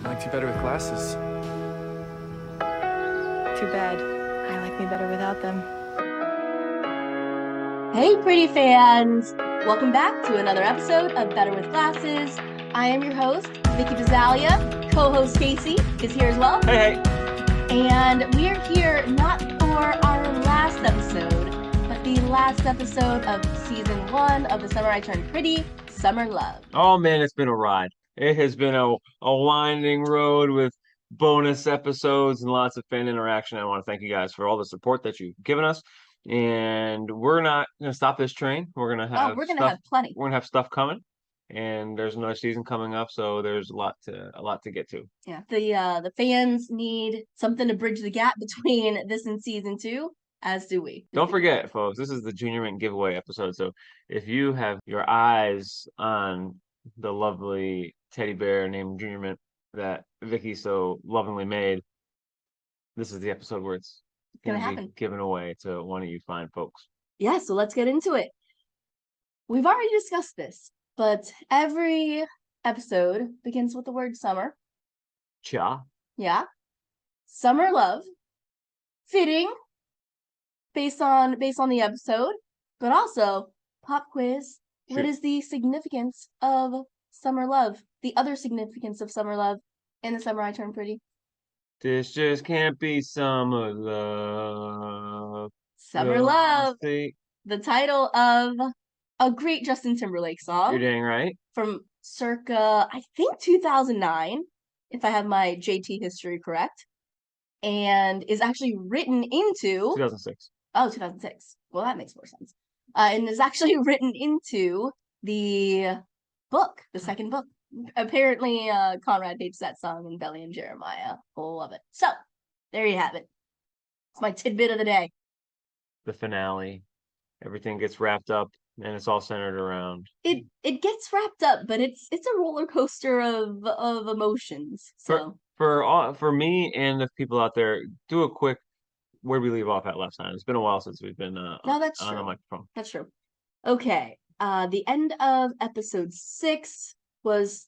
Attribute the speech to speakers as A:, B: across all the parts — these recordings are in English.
A: I liked you better with glasses.
B: Too bad. I like me better without them.
C: Hey, pretty fans! Welcome back to another episode of Better with Glasses. I am your host, Vicky Bizalia. Co-host Casey is here as well.
D: Hey.
C: And we are here not for our last episode, but the last episode of season 1 of The Summer I Turned Pretty, Summer Love.
D: Oh man, it's been a ride. It has been a winding road with bonus episodes and lots of fan interaction. I want to thank you guys for all the support that you've given us. And we're not gonna stop this train. We're gonna have
C: have plenty.
D: We're gonna have stuff coming, and there's another season coming up, so there's a lot to get to.
C: Yeah, the fans need something to bridge the gap between this and season 2, as do we.
D: Don't forget, folks, this is the Junior Mint giveaway episode. So if you have your eyes on the lovely teddy bear named Junior Mint that Vicky so lovingly made, this is the episode where it's
C: gonna
D: be
C: happen,
D: given away to one of you fine folks.
C: Yeah, so let's get into it. We've already discussed this, but every episode begins with the word summer.
D: Cha.
C: Yeah. Summer love. Fitting based on the episode, but also pop quiz.
D: Shoot.
C: What is the significance of summer love? The other significance of summer love in The Summer I Turned Pretty.
D: This just can't be summer love.
C: Summer Love. The title of a great Justin Timberlake song.
D: You're dang right.
C: From circa, I think, 2009, if I have my JT history correct, and is actually written into
D: 2006.
C: Oh, 2006. Well, that makes more sense. And is actually written into the book, the second book. Apparently, Conrad hates that song, and Belly and Jeremiah will love it. So, there you have it. It's my tidbit of the day.
D: The finale. Everything gets wrapped up, and it's all centered around.
C: It gets wrapped up, but it's a roller coaster of emotions. So
D: for me and the people out there, do a quick where we leave off at last time. It's been a while since we've been on the microphone.
C: That's true. Okay. The end of episode 6 was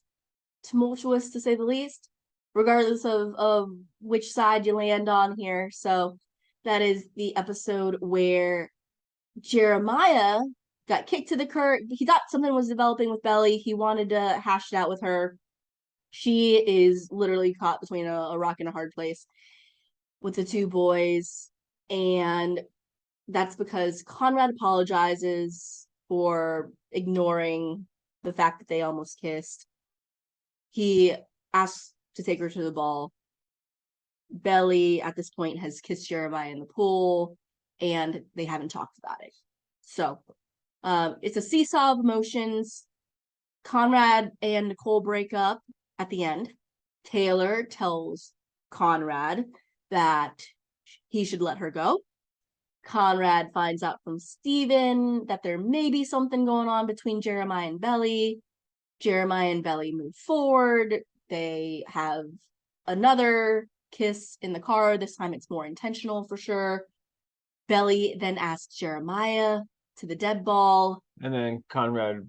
C: tumultuous, to say the least, regardless of which side you land on here. So that is the episode where Jeremiah got kicked to the curb. He thought something was developing with Belly. He wanted to hash it out with her. She is literally caught between a rock and a hard place with the two boys, and that's because Conrad apologizes for ignoring the fact that they almost kissed. He asks to take her to the ball. Belly, at this point, has kissed Jeremiah in the pool, and they haven't talked about it. So, it's a seesaw of emotions. Conrad and Nicole break up at the end. Taylor tells Conrad that he should let her go. Conrad finds out from Steven that there may be something going on between Jeremiah and Belly. Jeremiah and Belly move forward. They have another kiss in the car. This time it's more intentional for sure. Belly then asks Jeremiah to the dead ball.
D: And then Conrad,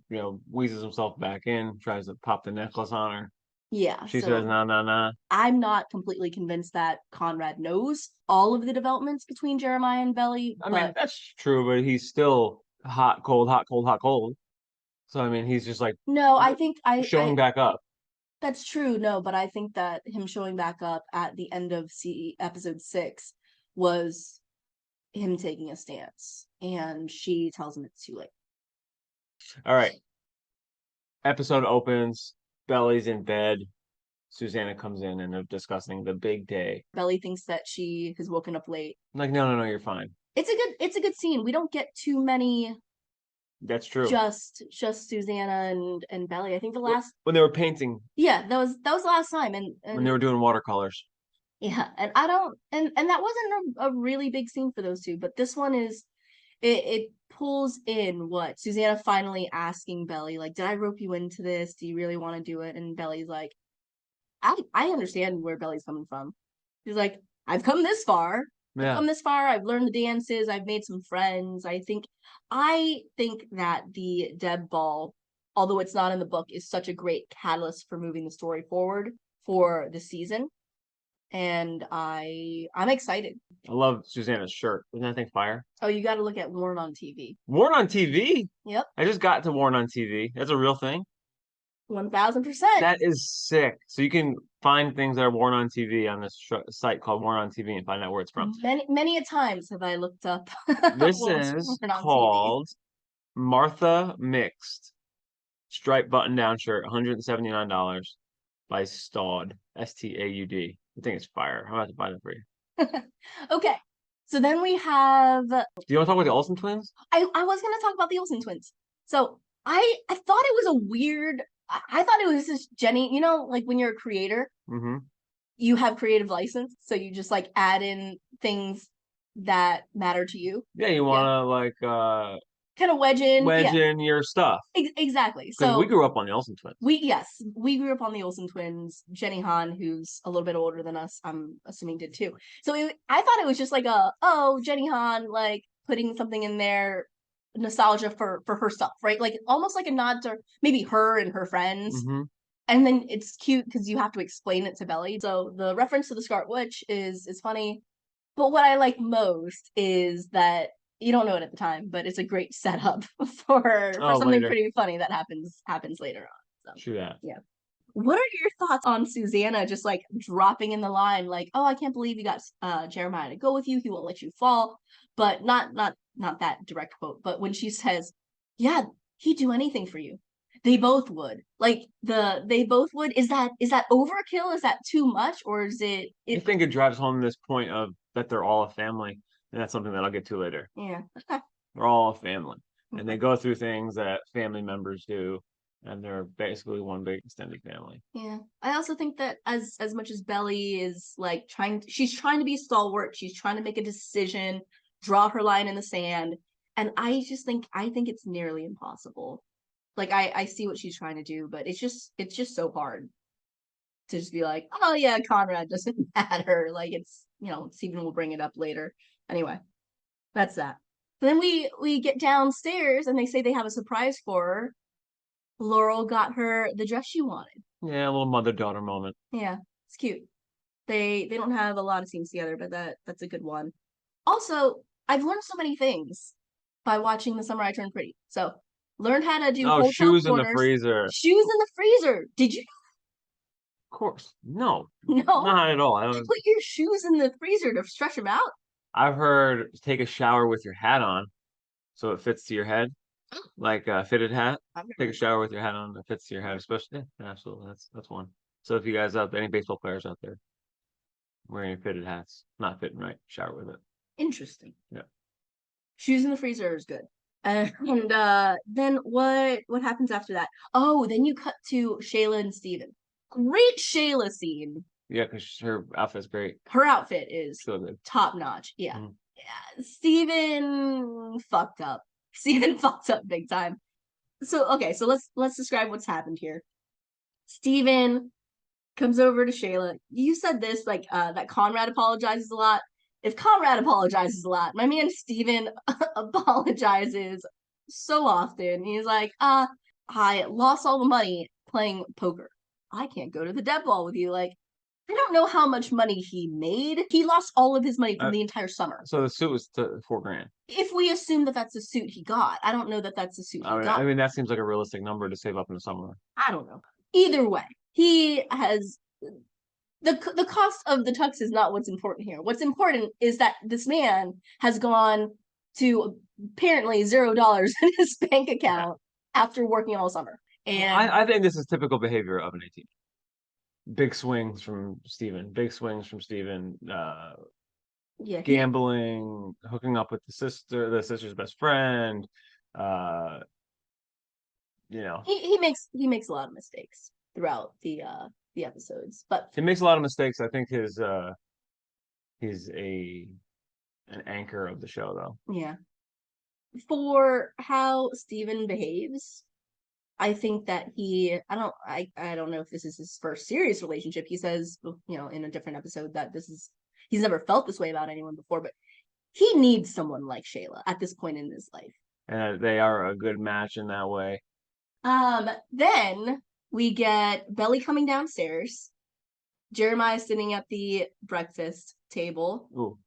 D: wheezes himself back in, tries to pop the necklace on her.
C: Yeah.
D: She says, nah.
C: I'm not completely convinced that Conrad knows all of the developments between Jeremiah and Belly.
D: I mean, that's true, but he's still hot, cold. So, I mean, he's just like...
C: No, I think
D: showing back up.
C: That's true, no, but I think that him showing back up at the end of episode 6 was him taking a stance, and she tells him it's too late.
D: All right. Episode opens. Belly's in bed. Susanna comes in, and they're discussing the big day.
C: Belly thinks that she has woken up late.
D: Like, no, you're fine.
C: It's a good scene. We don't get too many.
D: That's true.
C: Just Susanna and Belly. I think the last
D: when they were painting.
C: Yeah, that was the last time, and
D: when they were doing watercolors.
C: Yeah, and I don't, and that wasn't a really big scene for those two, but this one is. It pulls in what Susanna finally asking Belly, like, did I rope you into this? Do you really want to do it? And Belly's like, I understand where Belly's coming from. He's like, I've come this far.
D: Yeah.
C: I've come this far. I've learned the dances. I've made some friends. I think that the Deb Ball, although it's not in the book, is such a great catalyst for moving the story forward for the season, and I'm excited.
D: I love Susanna's shirt. Isn't that thing fire?
C: Oh, you got to look at Worn on TV.
D: Worn on TV?
C: Yep,
D: I just got to Worn on TV. That's a real thing?
C: 1000%.
D: That is sick. So you can find things that are worn on TV on this site called Worn on TV and find out where it's from.
C: Many a times have I looked up.
D: This
C: what's
D: is
C: worn on TV.
D: called Martha Mixed striped button-down shirt, $179 by Staud, Staud. I think it's fire. I'm about to buy that for you.
C: Okay, so then we have.
D: Do you want to talk about the Olsen twins?
C: I was gonna talk about the Olsen twins. So I thought it was a weird. I thought it was just Jenny. You know, like when you're a creator,
D: Mm-hmm.
C: you have creative license, so you just like add in things that matter to you.
D: Yeah, you want to
C: Kind of wedge in.
D: in your stuff.
C: Exactly.
D: Because
C: So
D: we grew up on the Olsen twins.
C: we grew up on the Olsen twins. Jenny Han, who's a little bit older than us, I'm assuming did too. So I thought it was just like Jenny Han like putting something in there, nostalgia for her stuff, right? Like almost like a nod to maybe her and her friends.
D: Mm-hmm.
C: And then it's cute because you have to explain it to Belly. So the reference to the Scarlet Witch is funny. But what I like most is that you don't know it at the time, but it's a great setup for something
D: later.
C: pretty funny that happens later on. So
D: True that.
C: yeah. What are your thoughts on Susanna just like dropping in the line like, "Oh, I can't believe you got Jeremiah to go with you. He won't let you fall." But not that direct quote, but when she says, "Yeah, he'd do anything for you." They both would. Like they both would. Is that overkill? Is that too much, or is it?
D: I think it drives home this point of that they're all a family, and that's something that I'll get to later.
C: Yeah. Okay.
D: They're all a family, and they go through things that family members do, and they're basically one big extended family.
C: Yeah. I also think that as much as Belly is like she's trying to be stalwart, she's trying to make a decision, draw her line in the sand, and I think it's nearly impossible. Like I see what she's trying to do, but it's just so hard to just be like, "Oh yeah, Conrad doesn't matter." Like it's, Steven will bring it up later. Anyway, that's that. Then we get downstairs and they say they have a surprise for her. Laurel got her the dress she wanted.
D: Yeah, a little mother-daughter moment.
C: Yeah, it's cute. They don't have a lot of scenes together, but that's a good one. Also, I've learned so many things by watching The Summer I Turned Pretty. So, learned how to do hotel
D: shoes
C: corners.
D: in the freezer.
C: Shoes in the freezer. Did you?
D: Of course. No.
C: No.
D: Not at all.
C: Put your shoes in the freezer to stretch them out.
D: I've heard take a shower with your hat on so it fits to your head. Like a fitted hat. Take a shower with your hat on that fits to your head, especially. Yeah, absolutely. That's one. So if you guys out there, any baseball players out there wearing fitted hats, not fitting right, shower with it.
C: Interesting.
D: Yeah.
C: Shoes in the freezer is good. And then what happens after that? Oh, then you cut to Shayla and Steven. Great Shayla scene.
D: Yeah, because her outfit's great.
C: Her outfit is
D: So good.
C: top notch. Yeah.
D: Mhm.
C: Yeah. Steven fucked up. Steven fucked up big time. So okay, so let's describe what's happened here. Steven comes over to Shayla. You said this like that Conrad apologizes a lot. If Conrad apologizes a lot, my man Steven apologizes so often. He's like, I lost all the money playing poker. I can't go to the dead ball with you. Like, I don't know how much money he made. He lost all of his money from the entire summer.
D: So the suit was $4,000.
C: If we assume that that's the suit he got, I don't know that that's the suit he got.
D: I mean, that seems like a realistic number to save up in the summer.
C: I don't know. Either way, he has the cost of the tux is not what's important here. What's important is that this man has gone to apparently $0 in his bank account after working all summer. And
D: I think this is typical behavior of an 18. Big swings from Steven.
C: Yeah,
D: gambling, hooking up with the sister's best friend.
C: He makes a lot of mistakes throughout the episodes, but
D: he makes a lot of mistakes. I think he's an anchor of the show, though.
C: Yeah. For how Steven behaves, I think that I don't know if this is his first serious relationship. He says, in a different episode that he's never felt this way about anyone before, but he needs someone like Shayla at this point in his life.
D: And they are a good match in that way.
C: Then we get Belly coming downstairs Jeremiah's sitting at the breakfast table.
D: Ooh.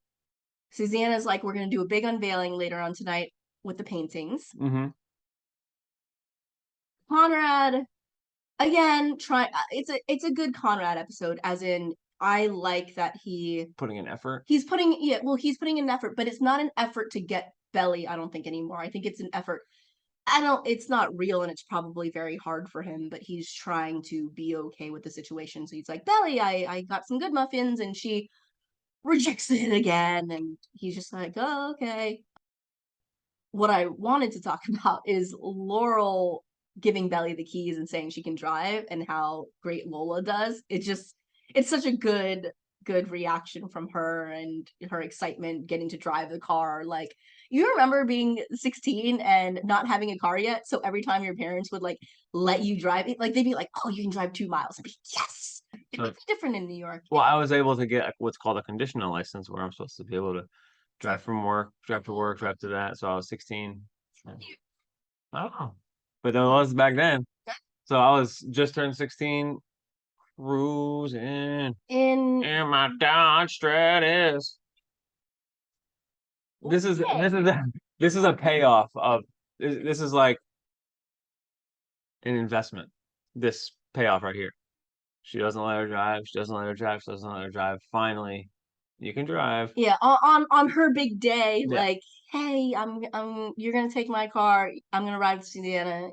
C: Susanna's like, we're going to do a big unveiling later on tonight with the paintings.
D: Mm-hmm.
C: Conrad, again, it's a good Conrad episode, as in, I like that
D: putting in effort.
C: He's putting in effort, but it's not an effort to get Belly, I don't think, anymore. I think it's an effort. It's not real, and it's probably very hard for him, but he's trying to be okay with the situation. So he's like, Belly, I got some good muffins, and she rejects it again, and he's just like, oh, okay. What I wanted to talk about is Laurel giving Belly the keys and saying she can drive, and how great Lola does. It's such a good reaction from her, and her excitement getting to drive the car. Like, you remember being 16 and not having a car yet, so every time your parents would like let you drive it, like they'd be like, oh, you can drive 2 miles. I'd be, yes. It would be different in New York.
D: Well, I was able to get what's called a conditional license, where I'm supposed to be able to drive from work, drive to work, drive to that. So I was 16. Oh, but that was back then. So I was just turned 16, cruising in my Dodge Stratus. This is a payoff of this is like an investment. This payoff right here. She doesn't let her drive. She doesn't let her drive. She doesn't let her drive. Finally, you can drive.
C: Yeah, on her big day,
D: Yeah.
C: like, hey, you're gonna take my car. I'm gonna ride with Susanna.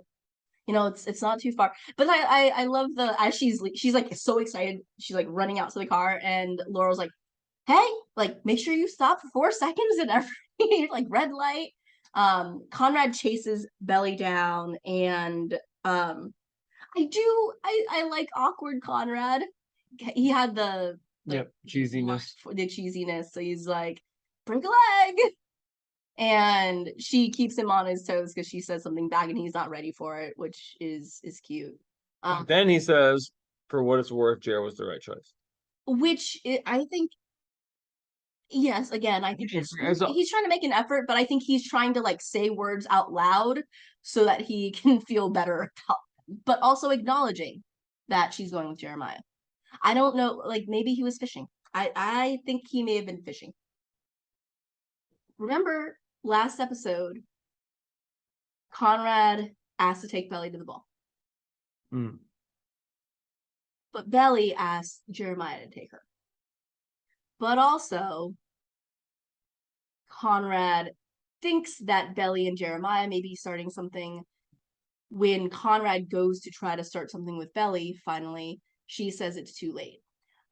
C: You know, it's not too far. But I love as she's like so excited. She's like running out to the car, and Laurel's like, hey, like, make sure you stop for 4 seconds and every like red light. Conrad chases Belly down, and I like awkward Conrad. He had the
D: cheesiness.
C: The cheesiness. So he's like, break a leg. And she keeps him on his toes because she says something back, and he's not ready for it, which is cute.
D: Then he says, for what it's worth, Jared was the right choice.
C: Which I think, yes, again, I think he's trying to make an effort, but I think he's trying to like say words out loud so that he can feel better about them, but also acknowledging that she's going with Jeremiah. I don't know, like, maybe he was fishing. I think he may have been fishing. Remember last episode, Conrad asked to take Belly to the ball. But Belly asked Jeremiah to take her. But also, Conrad thinks that Belly and Jeremiah may be starting something. When Conrad goes to try to start something with Belly, finally, she says it's too late.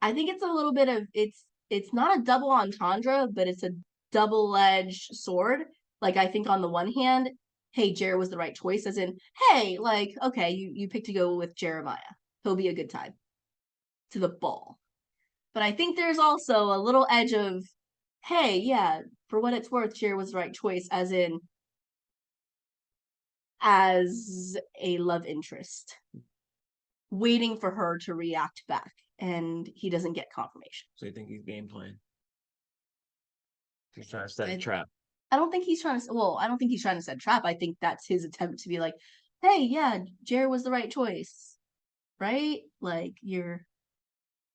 C: I think it's a little bit of, it's not a double entendre, but it's a double-edged sword. Like, I think on the one hand, hey, Jared was the right choice, as in, hey, like, okay, you picked to go with Jeremiah. He'll be a good time to the ball. But I think there's also a little edge of, hey, yeah, for what it's worth, Jared was the right choice, as in, as a love interest, waiting for her to react back, and he doesn't get confirmation.
D: So you think he's game playing? He's trying to set a trap.
C: I don't think he's trying to set a trap. I think that's his attempt to be like, hey, yeah, Jared was the right choice, right? Like,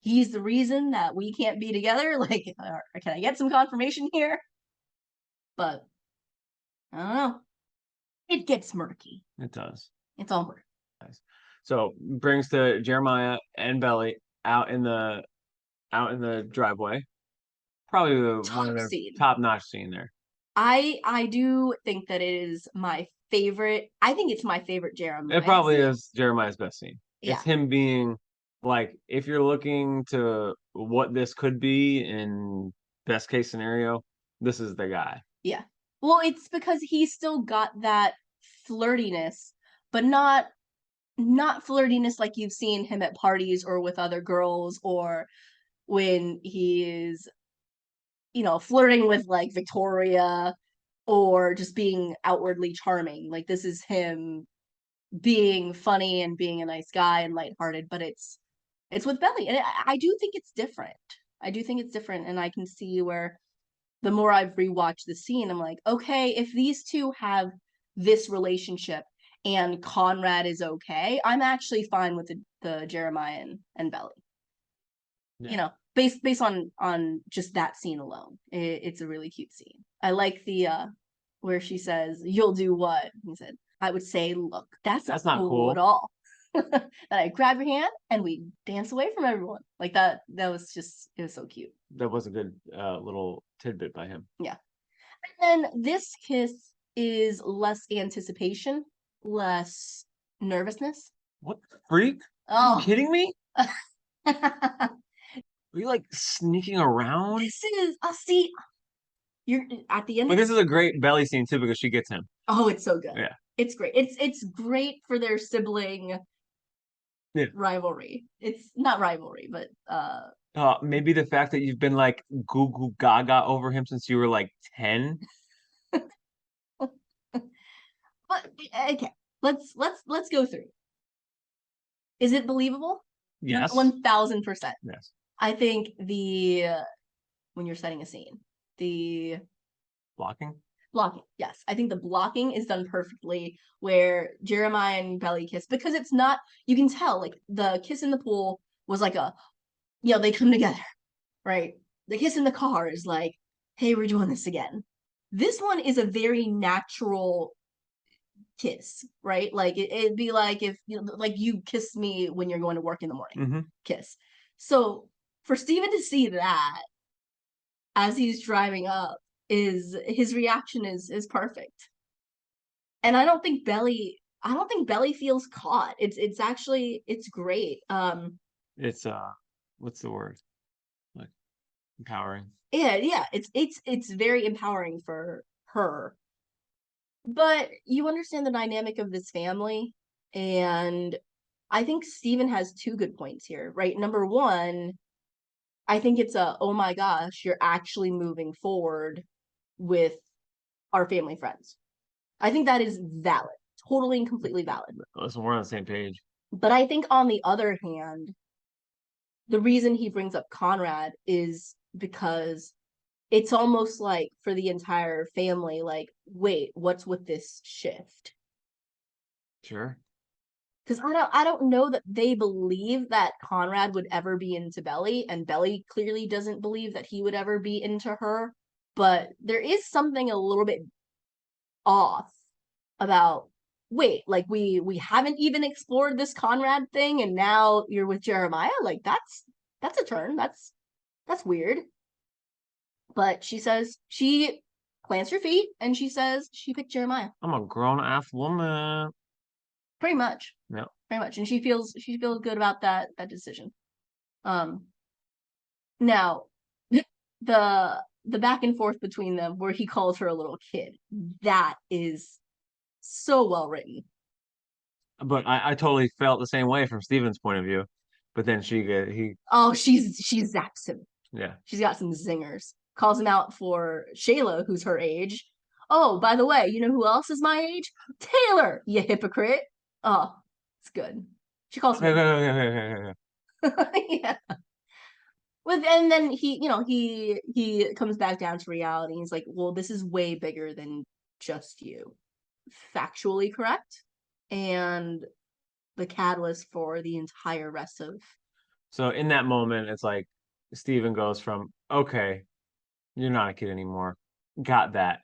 C: he's the reason that we can't be together. Like, can I get some confirmation here? But I don't know. It gets murky.
D: It does.
C: It's all murky.
D: Nice. So brings to Jeremiah and Belly out in the driveway. Probably one of their top-notch scene there.
C: I do think that it is my favorite. I think it's my favorite Jeremiah.
D: It probably is Jeremiah's best scene.
C: Yeah.
D: It's him being like, if you're looking to what this could be in best case scenario, this is the guy.
C: Yeah. Well, it's because he's still got that flirtiness, but not flirtiness like you've seen him at parties or with other girls, or when he is, flirting with like Victoria, or just being outwardly charming. Like, this is him being funny and being a nice guy and lighthearted, but it's with Belly. And I do think it's different. And I can see where, the more I've rewatched the scene, I'm like, okay, if these two have this relationship and Conrad is okay, I'm actually fine with the Jeremiah and Belly. you know, based on just that scene alone. It's a really cute scene. I like the where she says, "You'll do what?" He said, "I would say, look, that's not cool at all." And I grab your hand and we dance away from everyone. Like that was just, it was so cute.
D: That was a good little tidbit by him.
C: Yeah. And then this kiss is less anticipation, less nervousness.
D: What the freak? Are you kidding me?
C: This
D: Are you like sneaking around?
C: is see, you're at the end.
D: But this is a great belly scene too because she gets him.
C: Oh, it's so good.
D: Yeah.
C: It's great. It's great for their sibling rivalry. It's not rivalry, but
D: maybe the fact that you've been like goo goo gaga over him since you were like 10.
C: But okay, let's go through. Is it believable?
D: Yes.
C: 1000%.
D: Yes.
C: I think when you're setting a scene, the
D: blocking,
C: yes, I think the blocking is done perfectly. Where Jeremiah and Belly kiss, because it's not, you can tell like the kiss in the pool was like a, you know, they come together, right? The kiss in the car is like, hey, we're doing this again. This one is a very natural kiss, right? Like it'd be like if like you kiss me when you're going to work in the morning, kiss. So for Steven to see that as he's driving up, is his reaction is perfect. And I don't think Belly feels caught. It's actually, it's great.
D: It's what's the word? Like empowering.
C: Yeah, it's very empowering for her. But you understand the dynamic of this family, and I think Steven has two good points here, right? Number one, I think it's oh my gosh, you're actually moving forward with our family friends. I think that is valid, totally and completely valid.
D: Listen, we're on the same page.
C: But I think on the other hand, the reason he brings up Conrad is because it's almost like for the entire family, like, wait, what's with this shift?
D: Sure.
C: Because I don't know that they believe that Conrad would ever be into Belly, and Belly clearly doesn't believe that he would ever be into her. But there is something a little bit off about, wait, like we haven't even explored this Conrad thing, and now you're with Jeremiah? Like that's a turn. That's weird. But she says, she plants her feet and she says she picked Jeremiah.
D: I'm a grown-ass woman.
C: Pretty much.
D: Yeah.
C: Pretty much. And she feels good about that decision. Now the back and forth between them where he calls her a little kid, that is so well written.
D: But I totally felt the same way from Steven's point of view. But then she
C: zaps him.
D: Yeah. She's
C: got some zingers. Calls him out for Shayla, who's her age. Oh, by the way, you know who else is my age? Taylor, you hypocrite. Oh, it's good. She calls him. Yeah. And then he comes back down to reality. He's like, well, this is way bigger than just you. Factually correct. And the catalyst for the entire rest of.
D: So in that moment, it's like Steven goes from, okay, you're not a kid anymore. Got that.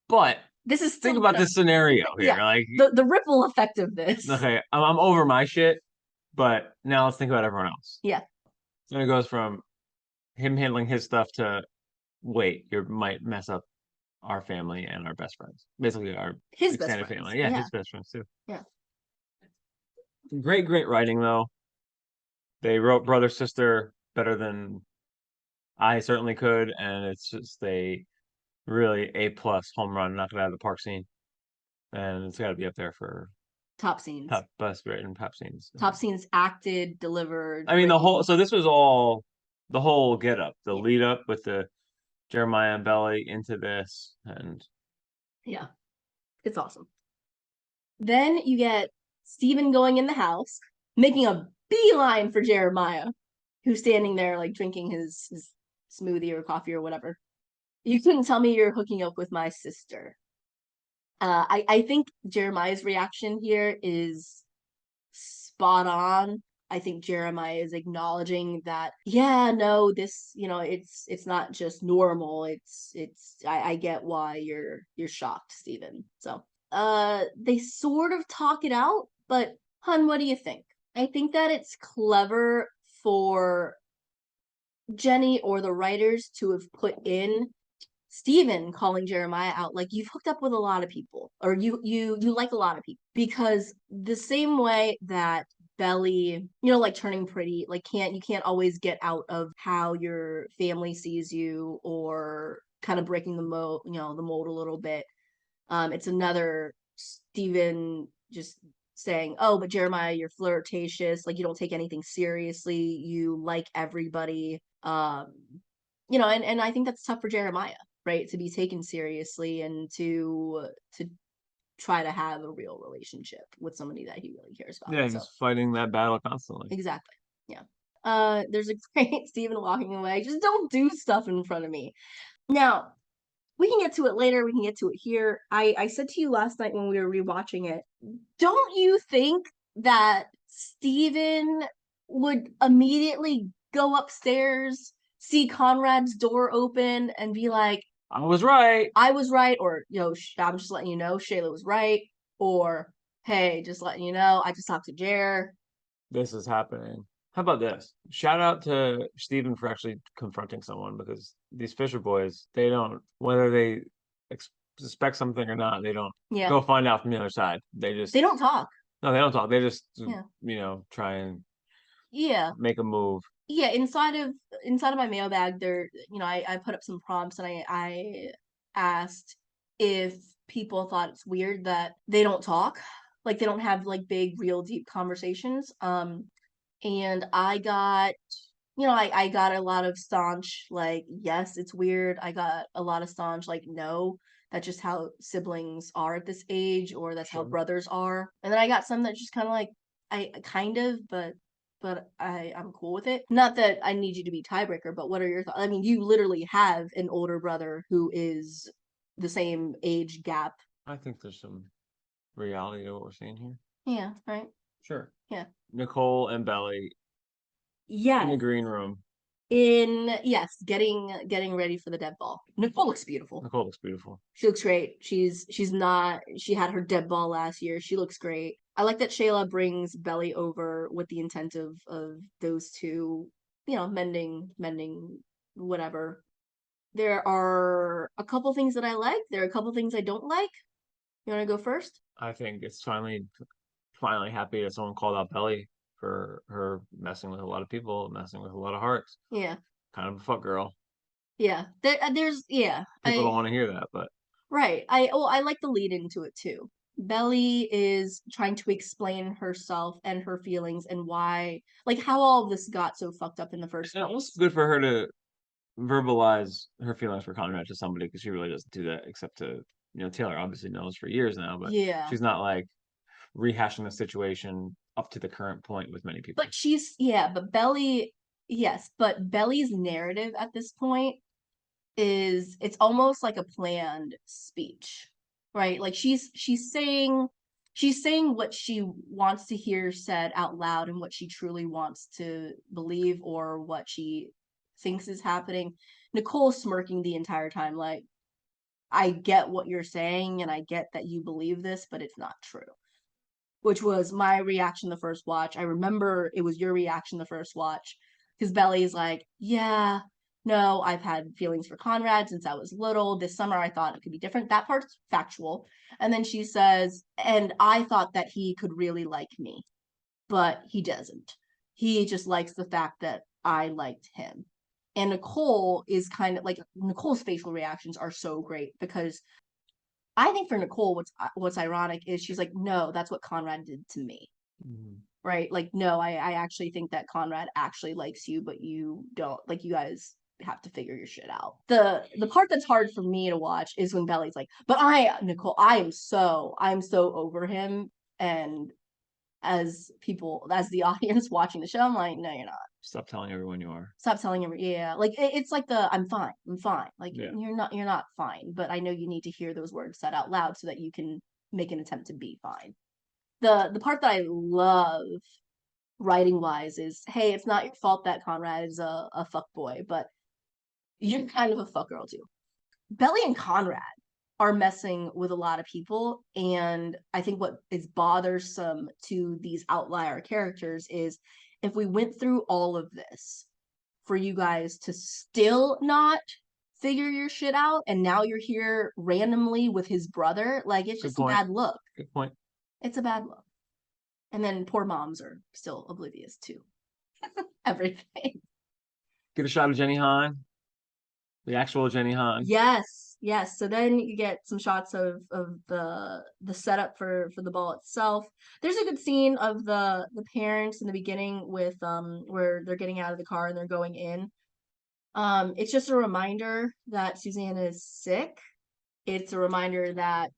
D: But
C: this is
D: think about this scenario here.
C: Yeah,
D: like
C: the ripple effect of this.
D: Okay, I'm over my shit, but now let's think about everyone else.
C: Yeah.
D: So it goes from him handling his stuff to, wait, you might mess up our family and our best friends. Basically
C: his
D: extended
C: best
D: family. Yeah, his best friends too.
C: Yeah.
D: Great writing though. They wrote brother sister better than I certainly could, and it's just a really A+ home run, knock it out of the park scene. And it's got to be up there for
C: top scenes,
D: best written top scenes,
C: acted, delivered.
D: I mean, this was all the whole get up, the lead up with the Jeremiah and Belly into this, and
C: yeah, it's awesome. Then you get Steven going in the house, making a beeline for Jeremiah, who's standing there like drinking his smoothie or coffee or whatever. You couldn't tell me you're hooking up with my sister. I think Jeremiah's reaction here is spot on. I think Jeremiah is acknowledging that, yeah, no, this, it's not just normal. I get why you're shocked, Steven. So, they sort of talk it out, but hun, what do you think? I think that it's clever for Jenny or the writers to have put in Steven calling Jeremiah out, like, you've hooked up with a lot of people, or you like a lot of people, because the same way that Belly, like turning pretty, like you can't always get out of how your family sees you, or kind of breaking the mold, the mold a little bit. It's another Steven just saying, oh, but Jeremiah, you're flirtatious, like you don't take anything seriously, you like everybody. And I think that's tough for Jeremiah, right? To be taken seriously and to try to have a real relationship with somebody that he really cares about.
D: Yeah, he's fighting that battle constantly.
C: Exactly. Yeah. There's a great Steven walking away. Just don't do stuff in front of me. Now, we can get to it later. We can get to it here. I said to you last night when we were rewatching it, don't you think that Steven would immediately go upstairs, see Conrad's door open, and be like,
D: I was right.
C: Or, I'm just letting you know, Shayla was right. Or, hey, just letting you know, I just talked to Jer.
D: This is happening. How about this? Shout out to Steven for actually confronting someone, because these Fisher boys, they don't, whether they suspect something or not, they don't go find out from the other side. They
C: don't talk.
D: No, they don't talk. They just, try and make a move.
C: Yeah, inside of my mailbag there, I put up some prompts, and I asked if people thought it's weird that they don't talk, like they don't have like big, real, deep conversations. And I got, I got a lot of staunch, like, yes, it's weird. I got a lot of staunch, like, no, that's just how siblings are at this age, or that's how brothers are. And then I got some that just kind of like, I kind of, but I'm cool with it. Not that I need you to be tiebreaker, but what are your thoughts? I mean, you literally have an older brother who is the same age gap.
D: I think there's some reality to what we're seeing here.
C: Yeah, right?
D: Sure.
C: Yeah.
D: Nicole and Belly.
C: Yeah.
D: In the green room.
C: Getting ready for the dead ball. Nicole looks beautiful. She looks great. She had her dead ball last year. She looks great. I like that Shayla brings Belly over with the intent of those two, mending whatever. There are a couple things that I like. There are a couple things I don't like. You want to go first?
D: I think it's finally happy that someone called out Belly for her messing with a lot of people, messing with a lot of hearts.
C: Yeah.
D: Kind of a fuck girl.
C: Yeah. There's
D: People don't want to hear that, but
C: right. I like the lead into it too. Belly is trying to explain herself and her feelings and why, like, how all of this got so fucked up in the first place.
D: It was good for her to verbalize her feelings for Conrad to somebody, because she really doesn't do that, except to, Taylor obviously knows for years now, but she's not like rehashing the situation up to the current point with many people.
C: But Belly's narrative at this point it's almost like a planned speech, right? Like she's saying what she wants to hear said out loud, and what she truly wants to believe, or what she thinks is happening. Nicole's smirking the entire time, like, I get what you're saying, and I get that you believe this, but it's not true. Which was my reaction the first watch. I remember it was your reaction the first watch, because Belly's like, yeah, no, I've had feelings for Conrad since I was little. This summer I thought it could be different. That part's factual. And then she says, and I thought that he could really like me, but he doesn't. He just likes the fact that I liked him. And Nicole is kind of like, Nicole's facial reactions are so great, because I think for Nicole, what's ironic is she's like, no, that's what Conrad did to me. Mm-hmm. Right? Like, no, I actually think that Conrad actually likes you, but you don't. Like, you guys have to figure your shit out. The part that's hard for me to watch is when Belly's like, but Nicole, I'm so over him. And as the audience watching the show, I'm like, no, you're not.
D: Stop telling everyone you are.
C: Stop telling everyone. Yeah, like it's like I'm fine. Like, you're not fine, but I know you need to hear those words said out loud so that you can make an attempt to be fine. The part that I love writing wise is, hey, it's not your fault that Conrad is a fuck boy, but you're kind of a fuck girl too. Belly and Conrad are messing with a lot of people, and I think what is bothersome to these outlier characters is if we went through all of this for you guys to still not figure your shit out, and now you're here randomly with his brother, like it's just a bad look.
D: Good point.
C: It's a bad look. And then poor moms are still oblivious to everything.
D: Get a shot of Jenny Han. The actual Jenny Han.
C: Yes. So then you get some shots of the setup for the ball itself. There's a good scene of the parents in the beginning with where they're getting out of the car and they're going in. It's just a reminder that Susanna is sick. It's a reminder that,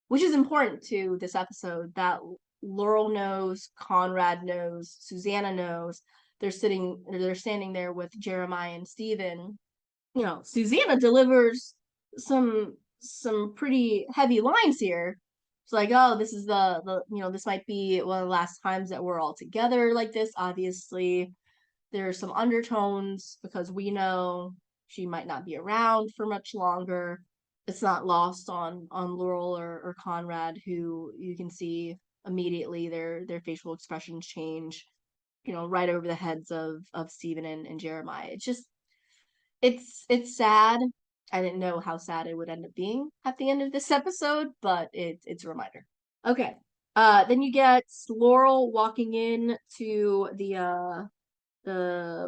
C: which is important to this episode, that Laurel knows, Conrad knows, Susanna knows. They're standing there with Jeremiah and Stephen. You know, Susanna delivers some pretty heavy lines here. It's like, oh, this is the this might be one of the last times that we're all together like this. Obviously, there's some undertones because we know she might not be around for much longer. It's not lost on Laurel or Conrad, who you can see immediately their facial expressions change, right over the heads of Stephen and Jeremiah. It's just it's sad. I didn't know how sad it would end up being at the end of this episode, but it's a reminder. Okay. Then you get Laurel walking in to the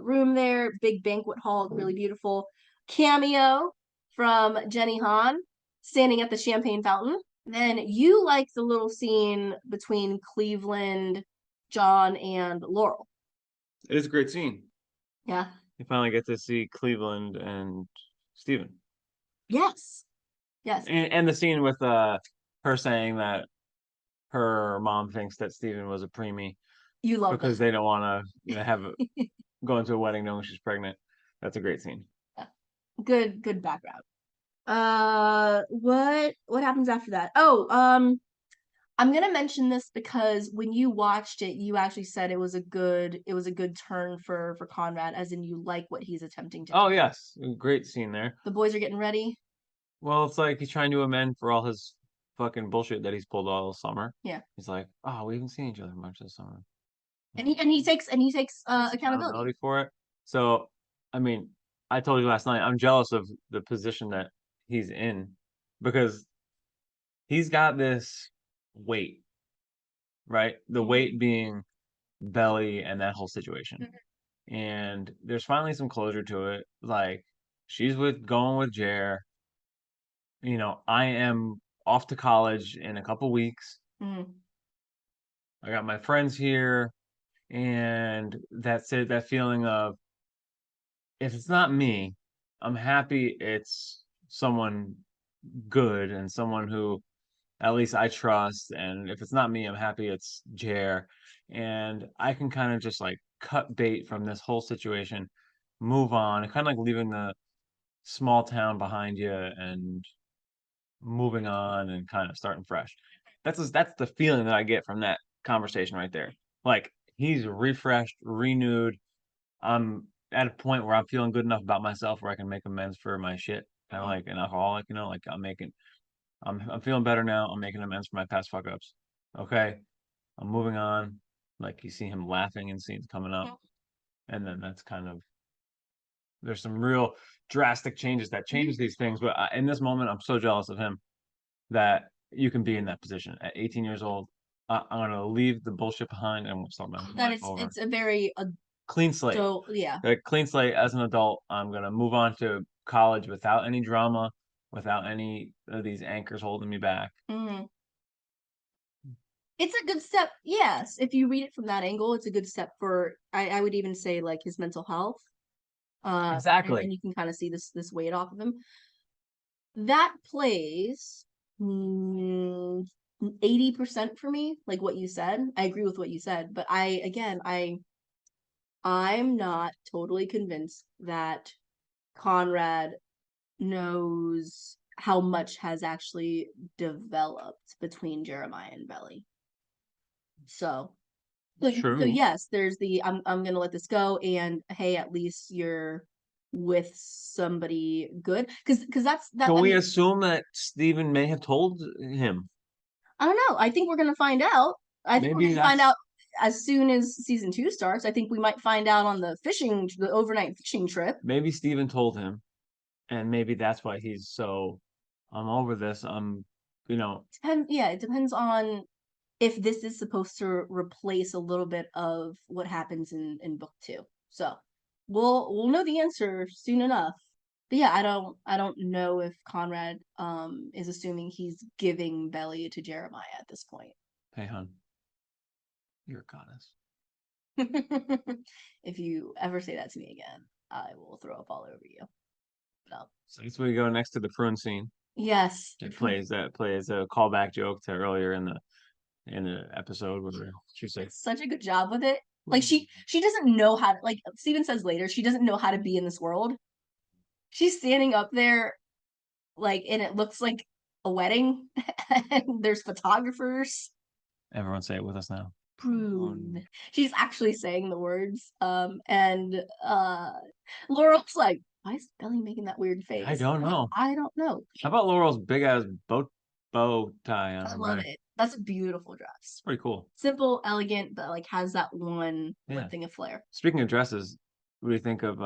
C: room there, big banquet hall, really beautiful. Cameo from Jenny Han standing at the champagne fountain. Then you like the little scene between Cleveland, John, and Laurel.
D: It is a great scene.
C: Yeah.
D: You finally get to see Cleveland and Steven.
C: Yes.
D: And the scene with her saying that her mom thinks that Steven was a preemie.
C: You love
D: because they don't want to have go into a wedding knowing she's pregnant. That's a great scene.
C: Yeah. Good background. What happens after that? Oh, I'm gonna mention this because when you watched it, you actually said it was a good turn for Conrad, as in you like what he's attempting to do.
D: Oh yes, great scene there.
C: The boys are getting ready.
D: Well, it's like he's trying to amend for all his fucking bullshit that he's pulled all summer.
C: Yeah.
D: He's like, oh, we haven't seen each other much this summer.
C: And he takes accountability
D: for it. So, I mean, I told you last night, I'm jealous of the position that he's in because he's got this weight, right? The weight being Belly and that whole situation. Mm-hmm. And there's finally some closure to it. Like, she's going with Jer. I am off to college in a couple weeks. Mm-hmm. I got my friends here. And that's it, that feeling of, if it's not me, I'm happy it's someone good and someone who at least I trust. And if it's not me, I'm happy it's Jer. And I can kind of just like cut bait from this whole situation, move on, kind of like leaving the small town behind you and moving on and kind of starting fresh. That's the feeling that I get from that conversation right there. Like, he's refreshed, renewed. I'm at a point where I'm feeling good enough about myself where I can make amends for my shit. Kind of like an alcoholic, like I'm feeling better now. I'm making amends for my past fuck ups. Okay. I'm moving on. Like, you see him laughing in scenes coming up. And then that's kind of, there's some real drastic changes that change these things. But in this moment, I'm so jealous of him that you can be in that position at 18 years old. I'm gonna leave the bullshit behind and we'll start my life over.
C: It's a very
D: clean slate.
C: So yeah,
D: a clean slate as an adult. I'm gonna move on to college without any drama, without any of these anchors holding me back. Mm-hmm.
C: It's a good step. Yes, if you read it from that angle, it's a good step for. I would even say like his mental health.
D: Exactly,
C: and you can kind of see this weight off of him. That plays 80% for me, like what you said. I agree with what you said, but I'm not totally convinced that Conrad knows how much has actually developed between Jeremiah and Belly. So So
D: True.
C: yes, there's the I'm gonna let this go, and hey, at least you're with somebody good, because that's that.
D: Can
C: I
D: we
C: mean,
D: assume that Steven may have told him?
C: I don't know. I think we're gonna find out. I think we're
D: Maybe
C: gonna find
D: that's
C: out as soon as season 2 starts. I think we might find out on the overnight fishing trip.
D: maybe Steven told him, and maybe that's why he's so. I'm over this.
C: It depends on if this is supposed to replace a little bit of what happens in book 2. So we'll know the answer soon enough. But yeah, I don't know if Conrad is assuming he's giving Belly to Jeremiah at this point.
D: Hey, hon, you're a goddess.
C: If you ever say that to me again, I will throw up all over you. No.
D: So that's where we go next to the prune scene.
C: Yes.
D: It plays a callback joke to earlier in the episode where she said,
C: Such a good job with it. Like she doesn't know how to, like Steven says later, she doesn't know how to be in this world. She's standing up there, like, and it looks like a wedding, and there's photographers.
D: Everyone say it with us now.
C: Prune. She's actually saying the words. And Laurel's like, why is Belly making that weird face?
D: I don't know.
C: I don't know.
D: How about Laurel's big ass bow tie on
C: I
D: her
C: love
D: back?
C: it. That's a beautiful dress.
D: It's pretty cool.
C: Simple, elegant, but like has that one
D: Yeah.
C: thing of flair.
D: Speaking of dresses, what do you think of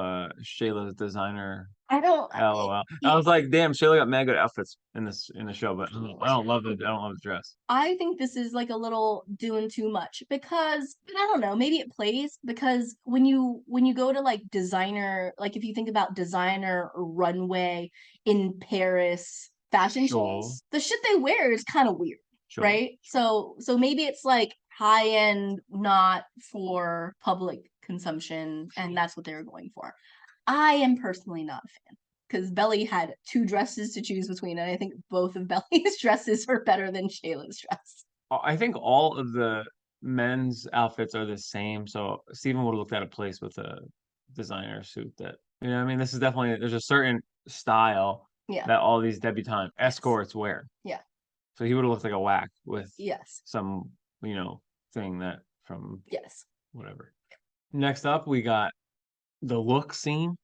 D: Shayla's designer?
C: I don't.
D: LOL. I was like, damn, Shayla got mad good outfits in the show, but I don't love the dress.
C: I think this is like a little doing too much because, but I don't know, maybe it plays because when you go to like designer, like if you think about designer runway in Paris fashion
D: Sure.
C: shows, the shit they wear is kind of weird,
D: Sure.
C: right? So maybe it's like high end, not for public consumption, and that's what they were going for. I am personally not a fan because Belly had 2 dresses to choose between, and I think both of Belly's dresses are better than Shayla's dress.
D: I think all of the men's outfits are the same, so Steven would have looked at a place with a designer suit that, you know what I mean? This is definitely, there's a certain style
C: Yeah.
D: that all these debutante escorts wear.
C: Yeah.
D: So he would have looked like a whack with
C: Yes.
D: some, thing that from
C: Yes.
D: whatever. Next up, we got the look scene.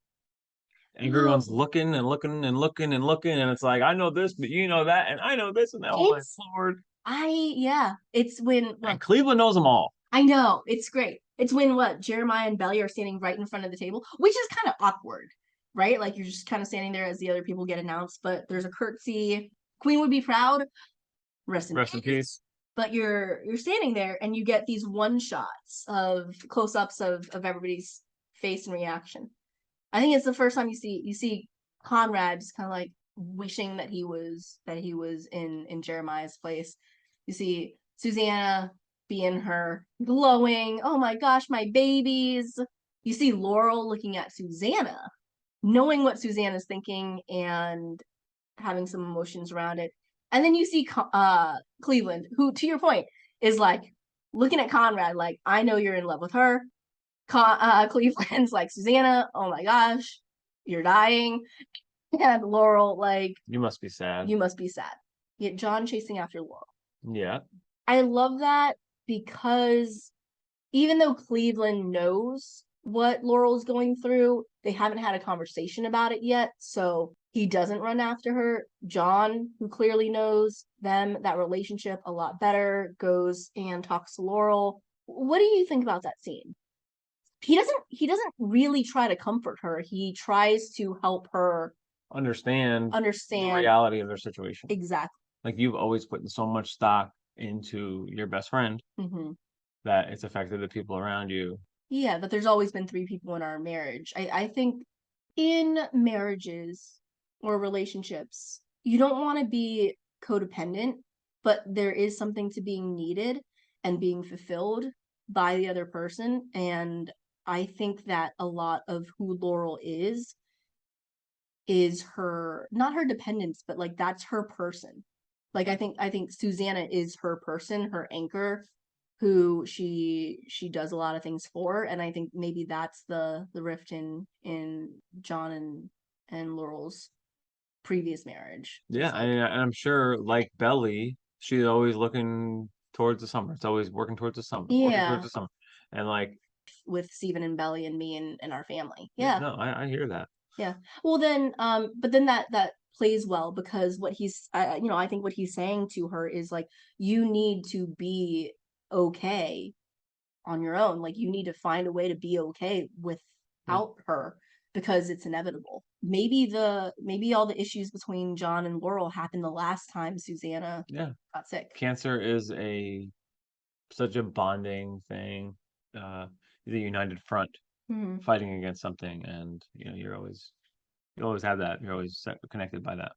D: Everyone's looking and looking and looking and looking, and it's like, I know this, but you know that, and I know this, and that. Oh my lord!
C: It's when
D: And Cleveland knows them all.
C: I know, it's great. It's when Jeremiah and Belly are standing right in front of the table, which is kind of awkward, right? Like you're just kind of standing there as the other people get announced, but there's a curtsy. Queen would be proud. Rest in peace. But you're standing there and you get these one shots of close-ups of everybody's face and reaction. I think it's the first time you see Conrad just kind of like wishing that he was in Jeremiah's place. You see Susanna being her glowing, oh my gosh, my babies. You see Laurel looking at Susanna, knowing what Susanna's thinking and having some emotions around it. And then you see Cleveland, who, to your point, is like looking at Conrad like, I know you're in love with her. Cleveland's like, Susanna, oh my gosh, you're dying. And Laurel, like,
D: you must be sad.
C: You must be sad. Yet John chasing after Laurel.
D: Yeah.
C: I love that because even though Cleveland knows what Laurel's going through, they haven't had a conversation about it yet. So he doesn't run after her. John, who clearly knows that relationship a lot better, goes and talks to Laurel. What do you think about that scene? He doesn't really try to comfort her. He tries to help her understand
D: the reality of their situation.
C: Exactly.
D: Like you've always put so much stock into your best friend that it's affected the people around you.
C: Yeah, but there's always been 3 people in our marriage. I think in marriages or relationships, you don't want to be codependent, but there is something to being needed and being fulfilled by the other person. And I think that a lot of who Laurel is her, not her dependence, but like that's her person. Like I think Susanna is her person, her anchor, who she does a lot of things for, and I think maybe that's the rift in John and Laurel's previous marriage.
D: Yeah, and I'm sure, like Belly, she's always looking towards the summer. It's always working towards the summer.
C: Yeah.
D: Working towards the summer. and like
C: with Steven and Belly and me and our family.
D: no, I hear that.
C: Well then, but then that plays well, because what he's, I think what he's saying to her is like, you need to be okay on your own. Like, you need to find a way to be okay without her, because it's inevitable. Maybe all the issues between John and Laurel happened the last time Susanna got sick.
D: Cancer is such a bonding thing, the united front fighting against something, and you always have that. You're always connected by that.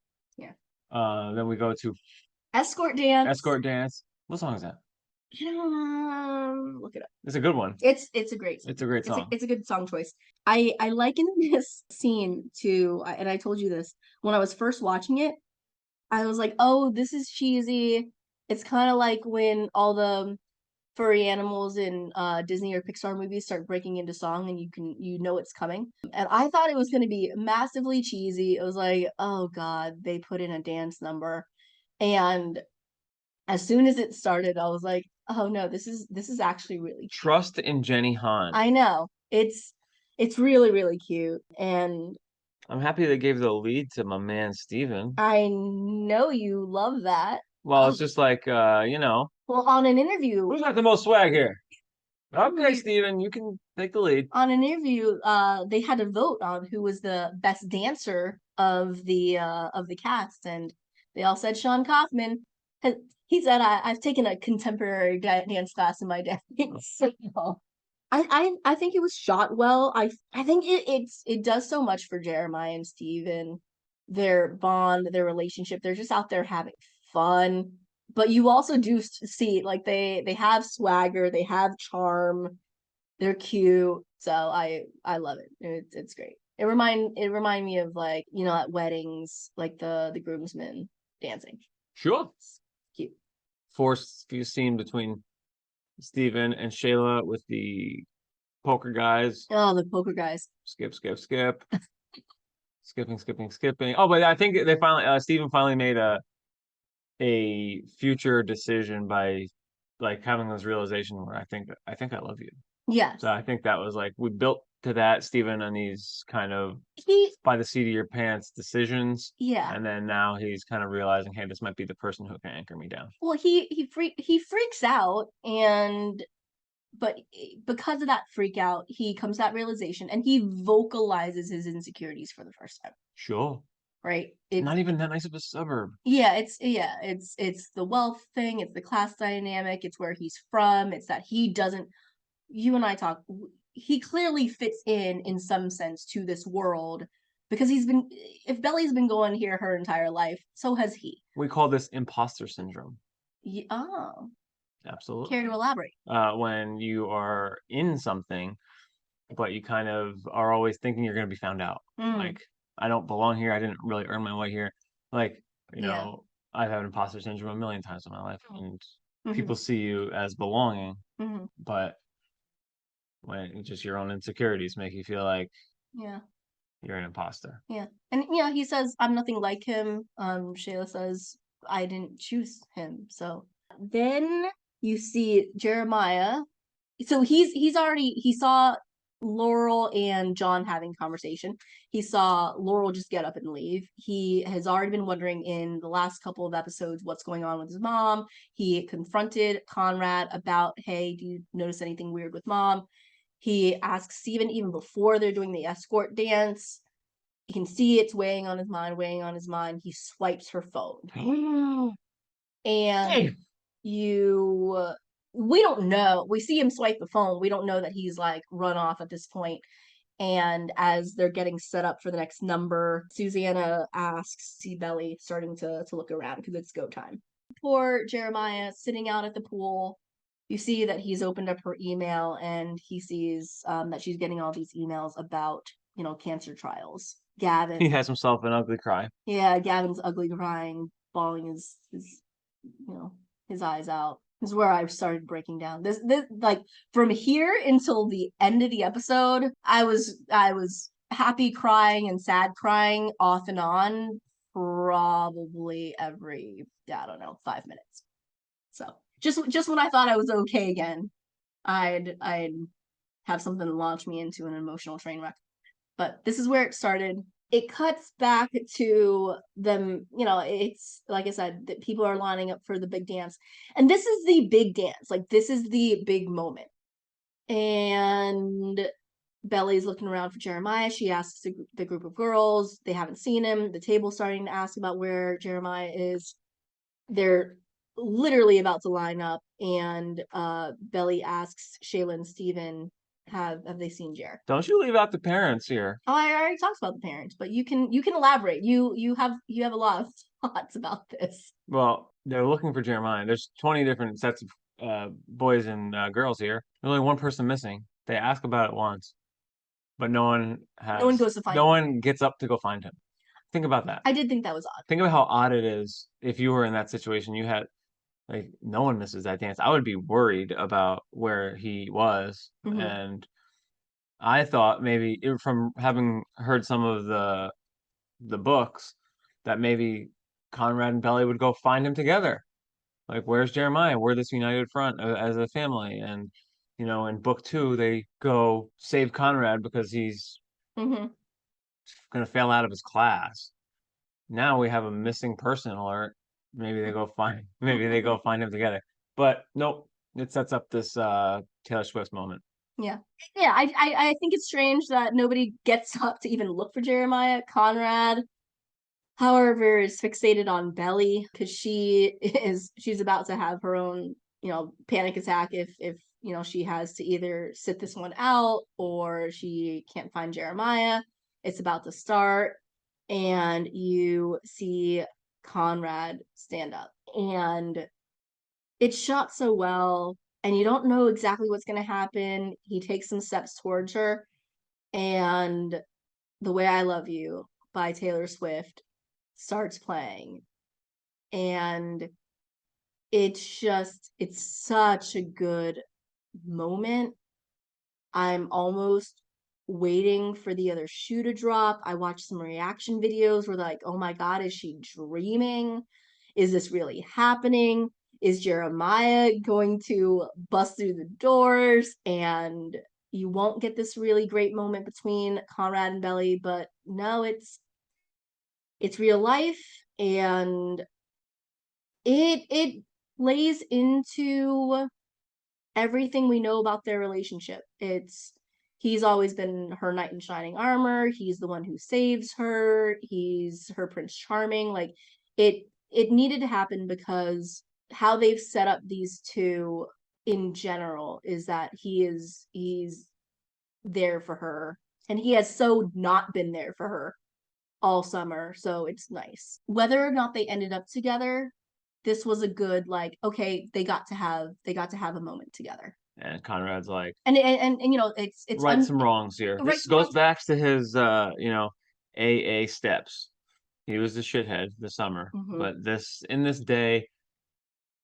D: Then we go to
C: Escort Dance.
D: Escort Dance. What song is that?
C: Look it up.
D: It's a good one.
C: It's a great song.
D: It's a great song.
C: It's a good song choice. I like in this scene too, and I told you this when I was first watching it. I was like, oh, this is cheesy. It's kind of like when all the furry animals in Disney or Pixar movies start breaking into song, and you know it's coming. And I thought it was going to be massively cheesy. It was like, oh god, they put in a dance number. And as soon as it started, I was like, oh no, this is actually really cute.
D: Trust in Jenny Han.
C: I know. It's really, really cute. And
D: I'm happy they gave the lead to my man Steven.
C: I know you love that.
D: Well, it's just like
C: well, on an interview,
D: who's got the most swag here? Okay, Steven, you can take the lead.
C: On an interview, they had to vote on who was the best dancer of the cast, and they all said Sean Kaufman. He said, I've taken a contemporary dance class in my day. I think it was shot well. I think it does so much for Jeremiah and Steven, their bond, their relationship. They're just out there having fun. But you also do see, like, they have swagger, they have charm, they're cute. So I love it. It's great. It remind me of, like, at weddings, like the groomsmen dancing.
D: Sure.
C: It's cute.
D: Forced scene between Steven and Shayla with the poker guys.
C: Oh, the poker guys.
D: Skip. Skipping. Oh, but I think they finally Steven finally made a future decision by, like, having this realization where I think I love you.
C: Yeah.
D: So I think that was like, we built to that, Steven, and these kind of by the seat of your pants decisions.
C: Yeah.
D: And then now he's kind of realizing, hey, this might be the person who can anchor me down.
C: Well, he freaks out, but because of that freak out, he comes to that realization, and he vocalizes his insecurities for the first time.
D: Sure.
C: Right?
D: Not even that nice of a suburb.
C: Yeah, it's the wealth thing, it's the class dynamic, it's where he's from, it's that he doesn't. You and I talk. He clearly fits in some sense to this world, because if Belly's been going here her entire life, so has he.
D: We call this imposter syndrome.
C: Yeah, oh.
D: Absolutely.
C: Care to elaborate?
D: When you are in something, but you kind of are always thinking you're going to be found out. Like, I don't belong here. I didn't really earn my way here. Like, I've had imposter syndrome a million times in my life, and people see you as belonging, but when just your own insecurities make you feel like you're an imposter. Yeah.
C: And he says, I'm nothing like him. Shayla says, I didn't choose him. So then you see Jeremiah. So he saw Laurel and John having conversation. He saw Laurel just get up and leave. He has already been wondering in the last couple of episodes what's going on with his mom. He confronted Conrad about, hey, do you notice anything weird with mom? He asks Steven even before they're doing the escort dance. You can see it's weighing on his mind. He swipes her phone. And we don't know. We see him swipe the phone. We don't know that he's, like, run off at this point. And as they're getting set up for the next number, Susanna asks, see Belly starting to look around because it's go time. Poor Jeremiah sitting out at the pool. You see that he's opened up her email, and he sees that she's getting all these emails about, cancer trials. Gavin.
D: He has himself an ugly cry.
C: Yeah, Gavin's ugly crying, bawling his eyes out. This is where I started breaking down. This like, from here until the end of the episode, I was happy crying and sad crying off and on, probably every, I don't know, 5 minutes. So just when I thought I was okay again, I'd have something to launch me into an emotional train wreck. But this is where it started. It cuts back to them, it's like I said, that people are lining up for the big dance. And this is the big dance. Like, this is the big moment. And Belly's looking around for Jeremiah. She asks the group of girls. They haven't seen him. The table's starting to ask about where Jeremiah is. They're literally about to line up, and Belly asks Shayla and Steven, have they seen Jer?
D: Don't you leave out the parents here.
C: Oh, I already talked about the parents, but you can elaborate. You have a lot of thoughts about this.
D: Well, they're looking for Jeremiah. There's 20 different sets of boys and girls here. There's only one person missing. They ask about it once, but no one
C: goes to find
D: no
C: him.
D: one gets up to go find him. Think about that.
C: I did think that was odd.
D: Think about how odd it is if you were in that situation. You had, like, no one misses that dance. I would be worried about where he was. And I thought maybe from having heard some of the books that maybe Conrad and Belly would go find him together. Like, where's Jeremiah? We're this united front as a family. And, in book 2, they go save Conrad because he's going to fail out of his class. Now we have a missing person alert. Maybe they go find him together. But nope, it sets up this Taylor Swift moment.
C: Yeah. I think it's strange that nobody gets up to even look for Jeremiah. Conrad, however, is fixated on Belly because she's about to have her own, panic attack if she has to either sit this one out or she can't find Jeremiah. It's about to start, and you see Conrad stand up, and it's shot so well, and you don't know exactly what's going to happen. He takes some steps towards her, and The Way I Love You by Taylor Swift starts playing, and it's such a good moment. I'm almost waiting for the other shoe to drop. I watched some reaction videos where they're like, oh my god, is she dreaming? Is this really happening? Is Jeremiah going to bust through the doors? And you won't get this really great moment between Conrad and Belly, but no, it's real life, and it plays into everything we know about their relationship. He's always been her knight in shining armor. He's the one who saves her. He's her Prince Charming. Like, it needed to happen because how they've set up these two in general is that he's there for her, and he has so not been there for her all summer, so it's nice. Whether or not they ended up together, this was a good, like, okay, they got to have a moment together.
D: And Conrad's like,
C: and it's
D: right some wrongs here. This goes back to his AA steps. He was the shithead this summer, but in this day,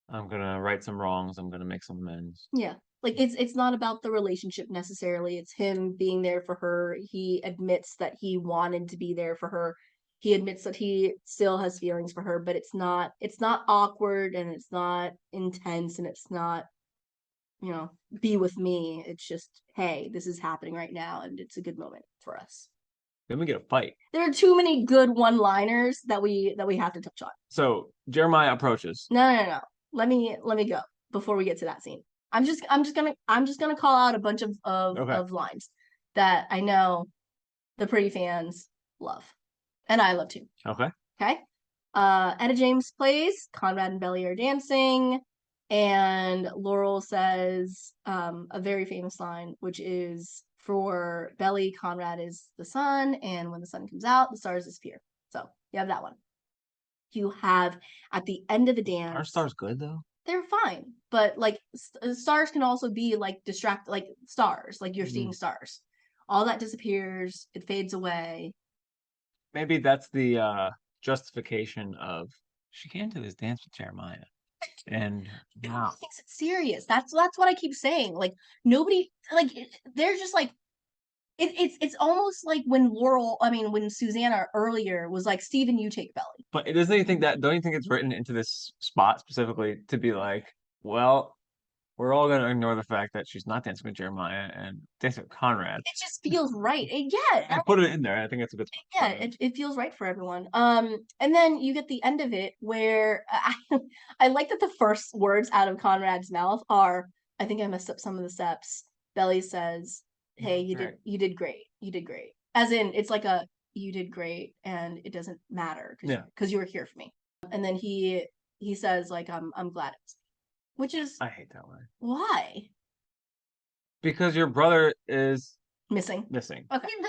D: I'm gonna right some wrongs. I'm gonna make some amends.
C: Yeah, like, it's not about the relationship necessarily. It's him being there for her. He admits that he wanted to be there for her. He admits that he still has feelings for her, but it's not awkward, and it's not intense, and it's not, be with me. It's just, hey, this is happening right now, and it's a good moment for us.
D: Then we get a fight.
C: There are too many good one-liners that we have to touch on.
D: So Jeremiah approaches.
C: No. Let me go before we get to that scene. I'm just gonna call out a bunch of lines that I know the pretty fans love, and I love too.
D: Okay.
C: Etta James plays Conrad and Belly are dancing, and Laurel says a very famous line, which is, for Belly, Conrad is the sun, and when the sun comes out, the stars disappear. So you have that one. You have, at the end of the dance,
D: are stars good though?
C: They're fine, but like stars can also be like like stars, like you're seeing stars. All that disappears, it fades away.
D: Maybe that's the justification of, she came to this dance with Jeremiah, and
C: nobody thinks it's serious. That's what I keep saying. Like, nobody, like, they're just like, it's almost like when Susanna earlier was like, Steven, you take Belly.
D: But don't you think it's written into this spot specifically to be like, well, we're all gonna ignore the fact that she's not dancing with Jeremiah and dancing with Conrad.
C: It just feels right. Yeah.
D: I put it in there. I think it's a good.
C: Yeah, it feels right for everyone. And then you get the end of it where I like that the first words out of Conrad's mouth are, I think I messed up some of the steps. Belly says, "Hey, you did great. You did great." As in, it's like a you did great, and it doesn't matter because you were here for me. And then he says like I'm glad it's, which is
D: I hate that line.
C: why
D: Because your brother is
C: missing.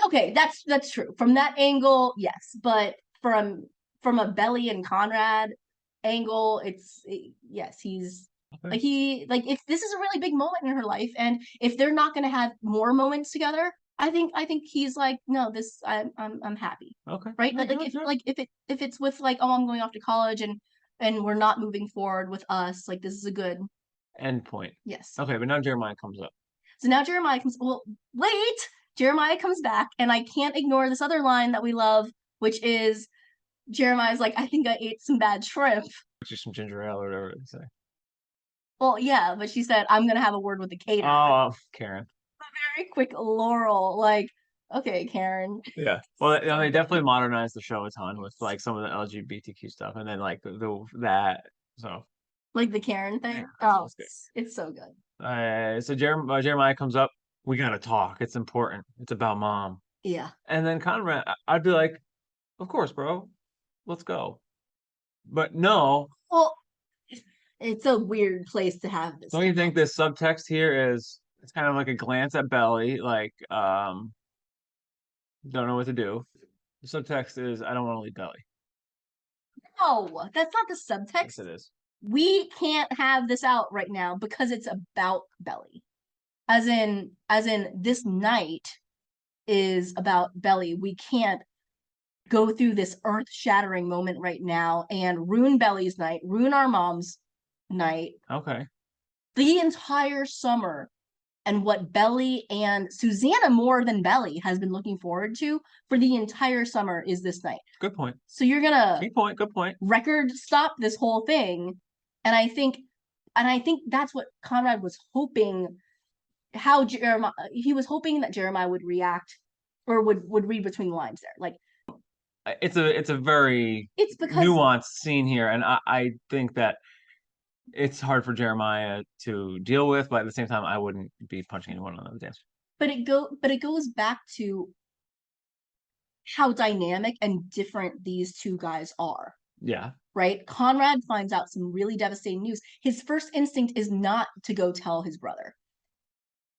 C: Okay, that's true. From that angle, yes, but from a Belly and Conrad angle, yes, he's
D: okay.
C: Like if this is a really big moment in her life, and if they're not going to have more moments together, I think he's like, no, this I'm happy.
D: Okay.
C: Right? If it's with like, oh, I'm going off to college and we're not moving forward with us, like this is a good
D: end point.
C: Yes.
D: Okay, but now Jeremiah comes up.
C: So now Jeremiah comes. Well, wait. Jeremiah comes back, and I can't ignore this other line that we love, which is Jeremiah's like, "I think I ate some bad shrimp."
D: Which is some ginger ale or whatever they say.
C: Well, yeah, but she said, "I'm gonna have a word with the caterer."
D: Oh, Karen.
C: A very quick Laurel, like, okay, Karen.
D: Yeah. Well, they definitely modernized the show a ton with like some of the LGBTQ stuff, and then like that. So.
C: Like the Karen thing.
D: Yeah,
C: oh, it's so good.
D: So Jeremiah comes up. We gotta talk. It's important. It's about mom.
C: Yeah.
D: And then Conrad, I'd be like, of course, bro. Let's go. But no.
C: Well, it's a weird place to have this.
D: Don't you think this subtext here is it's kind of like a glance at Belly, like don't know what to do. The subtext is I don't want to leave Belly.
C: No, that's not the subtext.
D: Yes, it is.
C: We can't have this out right now because it's about Belly. As in this night is about Belly. We can't go through this earth-shattering moment right now and ruin Belly's night, ruin our mom's night.
D: Okay.
C: The entire summer and what Belly and Susanna more than Belly has been looking forward to for the entire summer is this night.
D: Good point.
C: So you're gonna
D: Good point.
C: Record stop this whole thing. And I think that's what Conrad was hoping. How he was hoping that Jeremiah would react or would read between the lines there. Like
D: it's a very nuanced scene here, and I think that it's hard for Jeremiah to deal with, but at the same time, I wouldn't be punching anyone on the dance.
C: But it goes back to how dynamic and different these two guys are.
D: Yeah.
C: Right? Conrad finds out some really devastating news. His first instinct is not to go tell his brother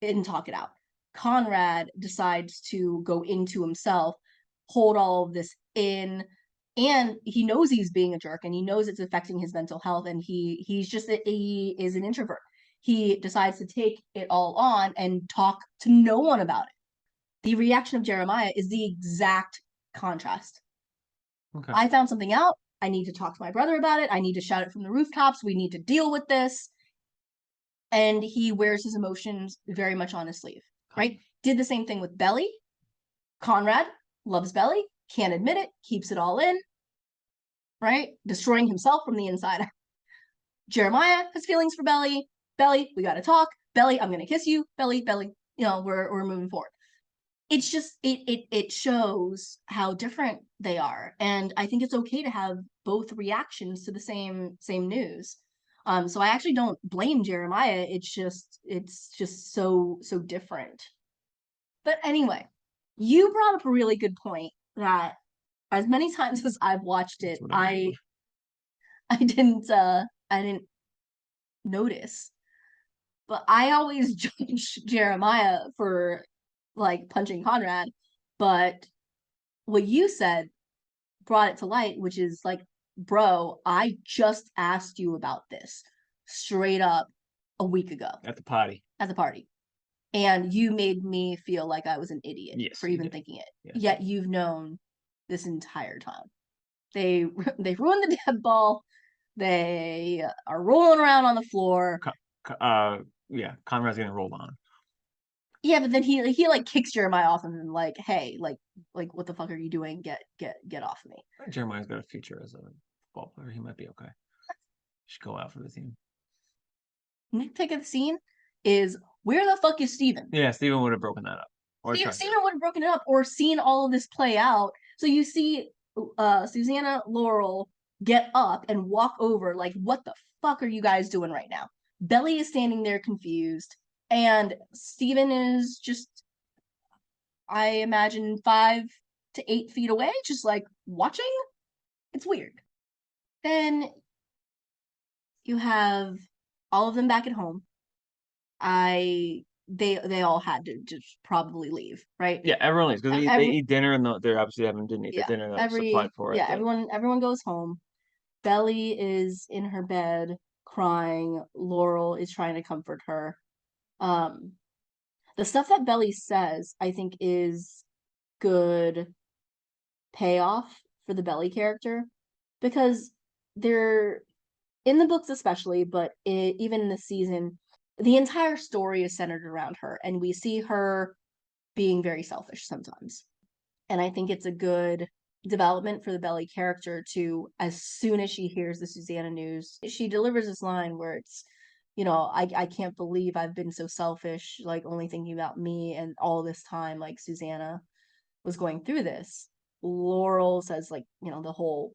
C: and talk it out. Conrad decides to go into himself, hold all of this in, and he knows he's being a jerk and he knows it's affecting his mental health, and he is an introvert. He decides to take it all on and talk to no one about it. The reaction of Jeremiah is the exact contrast.
D: Okay.
C: I found something out. I need to talk to my brother about it. I need to shout it from the rooftops. We need to deal with this. And he wears his emotions very much on his sleeve, right? Did the same thing with Belly. Conrad loves Belly, can't admit it, keeps it all in, right? Destroying himself from the inside. Jeremiah has feelings for Belly. Belly, we got to talk. Belly, I'm going to kiss you. Belly, we're moving forward. It's just, it shows how different they are. And I think it's okay to have both reactions to the same news. So I actually don't blame Jeremiah. It's just so different. But anyway, you brought up a really good point that as many times as I've watched it, I didn't notice. But I always judge Jeremiah for like punching Conrad. But what you said brought it to light, which is like, bro, I just asked you about this straight up a week ago.
D: At the party.
C: And you made me feel like I was an idiot for even thinking it. Yes. Yet you've known this entire time. They ruined the dead ball. They are rolling around on the floor.
D: Conrad's getting rolled on.
C: Yeah, but then he like kicks Jeremiah off and like, hey, like what the fuck are you doing? Get off of me.
D: Jeremiah's got a future as a football player. He might be okay. Should go out for the team.
C: nitpick of the scene is where the fuck is Steven?
D: Yeah, Steven would have broken that up.
C: Steven would have broken it up or seen all of this play out. So you see Susanna, Laurel get up and walk over like, what the fuck are you guys doing right now? Belly is standing there confused, and Steven is just, I imagine, 5 to 8 feet away, just like watching. It's weird. Then you have all of them back at home. They all had to just probably leave, right?
D: Yeah, everyone leaves because they eat dinner and they're obviously didn't eat the dinner that was supplied for it.
C: Yeah, everyone goes home. Belly is in her bed crying. Laurel is trying to comfort her. The stuff that Belly says, I think, is good payoff for the Belly character, because they're in the books especially, but even in this season, the entire story is centered around her, and we see her being very selfish sometimes. And I think it's a good development for the Belly character to, as soon as she hears the Susanna news, she delivers this line where it's, I can't believe I've been so selfish, like only thinking about me, and all this time, like Susanna was going through this. Laurel says, like, the whole,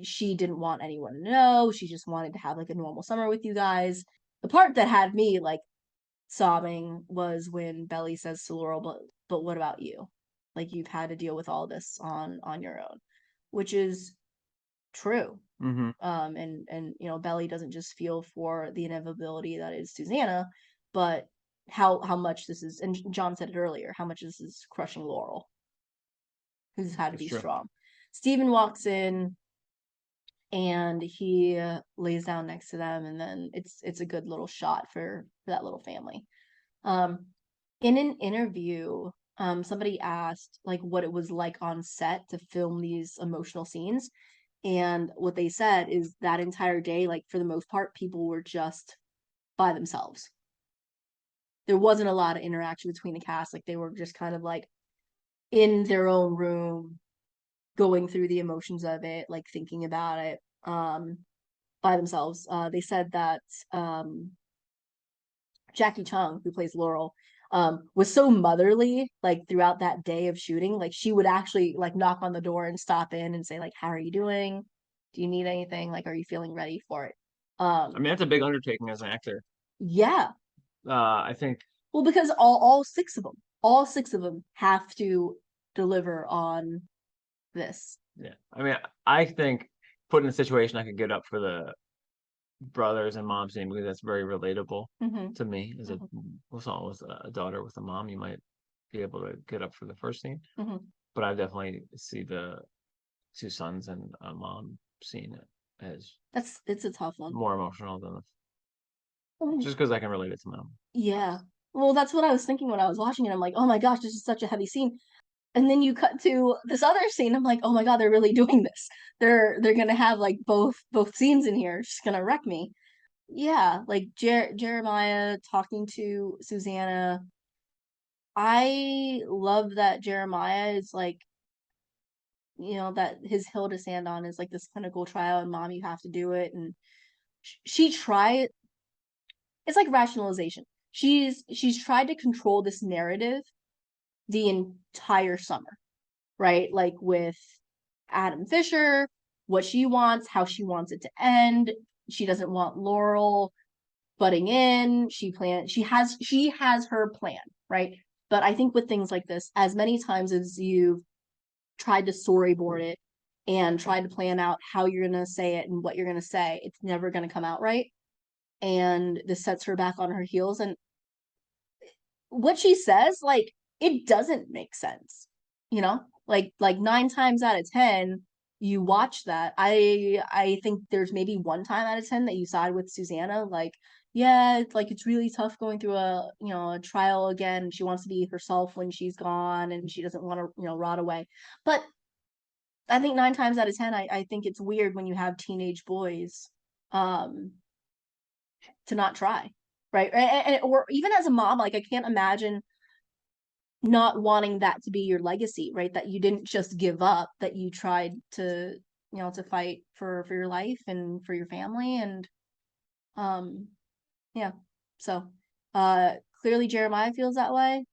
C: she didn't want anyone to know, she just wanted to have like a normal summer with you guys. The part that had me like sobbing was when Belly says to Laurel, but what about you? Like, you've had to deal with all this on your own, which is true.
D: Mm-hmm.
C: And Belly doesn't just feel for the inevitability that is Susanna, but how much this is, and John said it earlier, how much this is crushing Laurel, who's had to be strong. Steven walks in and he lays down next to them, and then it's a good little shot for that little family. In an interview, somebody asked like what it was like on set to film these emotional scenes, and what they said is that entire day, like for the most part, people were just by themselves. There wasn't a lot of interaction between the cast. Like, they were just kind of like in their own room, going through the emotions of it, like thinking about it, by themselves. They said that Jackie Chung, who plays Laurel, was so motherly, like throughout that day of shooting. Like, she would actually like knock on the door and stop in and say like, how are you doing? Do you need anything? Like, are you feeling ready for it?
D: I mean, that's a big undertaking as an actor.
C: Yeah.
D: I think.
C: Well, because all six of them have to deliver on this.
D: Yeah. I mean, I think put in a situation I could get up for the brothers and mom scene, because that's very relatable to me as a with a daughter with a mom. You might be able to get up for the first scene, but I definitely see the two sons and a mom scene as
C: it's a tough one,
D: more emotional than just because I can relate it to mom.
C: Yeah. Well, that's what I was thinking when I was watching it. I'm like, oh my gosh, this is such a heavy scene. And then you cut to this other scene. I'm like, oh my god, they're really doing this. They're gonna have like both scenes in here. It's just gonna wreck me. Yeah, like Jeremiah talking to Susanna. I love that Jeremiah is like, that his hill to stand on is like this clinical trial, and mom, you have to do it. And she tried. It's like rationalization. She's tried to control this narrative the entire summer, right? Like with Adam Fisher, what she wants, how she wants it to end. She doesn't want Laurel butting in. She has her plan, right? But I think with things like this, as many times as you've tried to storyboard it and tried to plan out how you're gonna say it and what you're gonna say, it's never gonna come out right. And this sets her back on her heels. And what she says, like, it doesn't make sense, like 9 times out of 10 you watch that. I think there's maybe 1 time out of 10 that you side with Susanna, like, yeah, it's really tough going through a trial again. She wants to be herself when she's gone, and she doesn't want to rot away. But I think 9 times out of 10, I think it's weird when you have teenage boys to not try, right? Or even as a mom, like, I can't imagine not wanting that to be your legacy, right? That you didn't just give up, that you tried to to fight for your life and for your family. And yeah. So, clearly Jeremiah feels that way.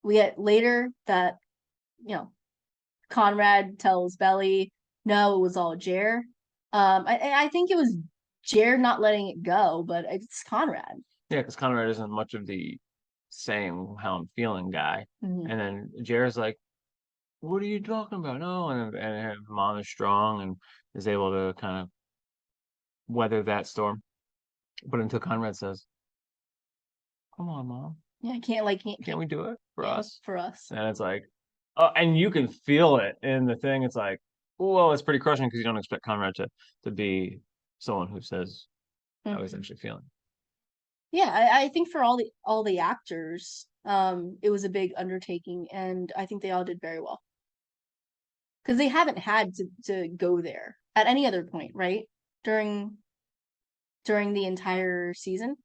C: We get later that, Conrad tells Belly, no, it was all Jer. I think it was Jer not letting it go, but it's Conrad.
D: Yeah, because Conrad isn't much of the saying how I'm feeling guy.
C: Mhm.
D: And then Jer's like, what are you talking about? No, and her mom is strong and is able to kind of weather that storm. But until Conrad says, come on, mom,
C: Yeah, can't
D: we do it for us?
C: For us.
D: And it's like, oh, and you can feel it in the thing. It's like, well, it's pretty crushing because you don't expect Conrad to be someone who says how he's actually feeling.
C: Yeah, I think for all the actors, it was a big undertaking, and I think they all did very well because they haven't had to go there at any other point, right? During the entire season,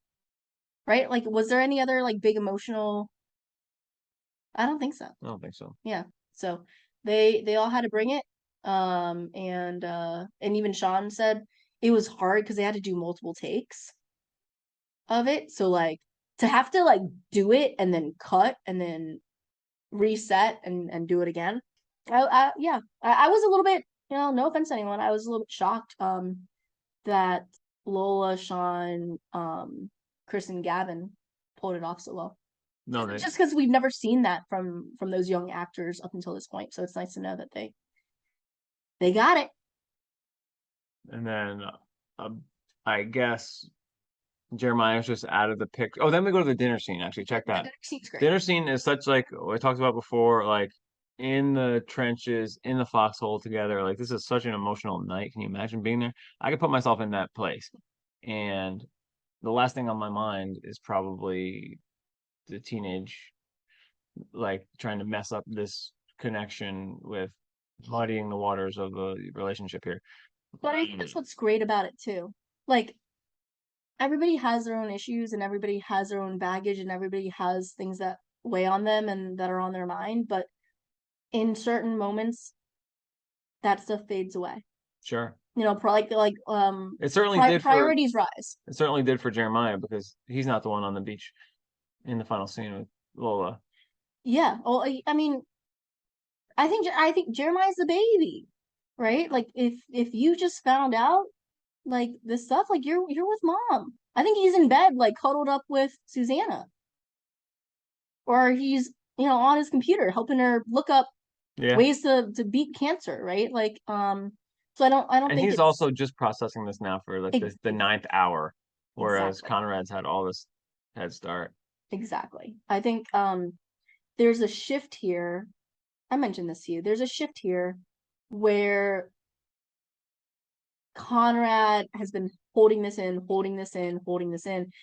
C: right? Like, was there any other like big emotional? I don't think so.
D: I don't think so.
C: Yeah, so they all had to bring it, and even Sean said it was hard because they had to do multiple takes of it. So like to have to like do it and then cut and then reset and do it again. I was a little bit, no offense to anyone, I was a little bit shocked that Lola, Sean, Chris and Gavin pulled it off so well.
D: No,
C: just because we've never seen that from those young actors up until this point. So it's nice to know that they got it.
D: And then I guess Jeremiah's just out of the picture. Oh, then we go to the dinner scene. Actually, check that.
C: Dinner scene's great.
D: Dinner scene is such like we talked about before, like in the trenches, in the foxhole together. Like this is such an emotional night. Can you imagine being there? I could put myself in that place. And the last thing on my mind is probably the teenage, like trying to mess up this connection with muddying the waters of a relationship here.
C: But I think that's what's great about it too. Like everybody has their own issues and everybody has their own baggage and everybody has things that weigh on them and that are on their mind, but in certain moments that stuff fades away.
D: Sure.
C: It
D: certainly did
C: priorities rise.
D: It certainly did for Jeremiah because he's not the one on the beach in the final scene with Lola.
C: Yeah. Well, I mean, I think Jeremiah's the baby, right? Like if you just found out like this stuff, like you're with mom. I think he's in bed like cuddled up with Susanna, or he's on his computer helping her look up ways to beat cancer, right? Like so I don't
D: and
C: think
D: he's also just processing this now for like the ninth hour, whereas Conrad's had all this head start.
C: Exactly. I think there's a shift here. I mentioned this to you. There's a shift here where Conrad has been holding this in,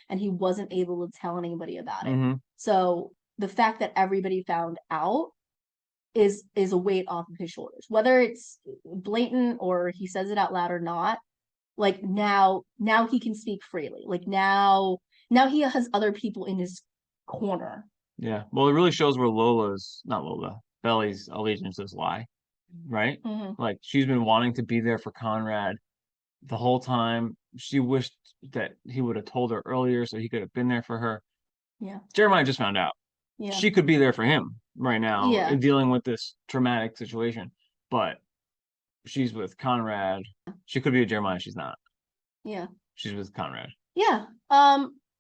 C: and he wasn't able to tell anybody about it. So the fact that everybody found out is a weight off of his shoulders, whether it's blatant or he says it out loud or not. Like now he can speak freely. Like now he has other people in his corner.
D: Yeah. Well, it really shows where Belly's allegiances lie, right? Like she's been wanting to be there for Conrad the whole time. She wished that he would have told her earlier so he could have been there for her.
C: Yeah.
D: Jeremiah just found out.
C: Yeah.
D: She could be there for him right now in dealing with this traumatic situation, but she's with Conrad. She could be a Jeremiah. She's not.
C: Yeah.
D: She's with Conrad.
C: Yeah.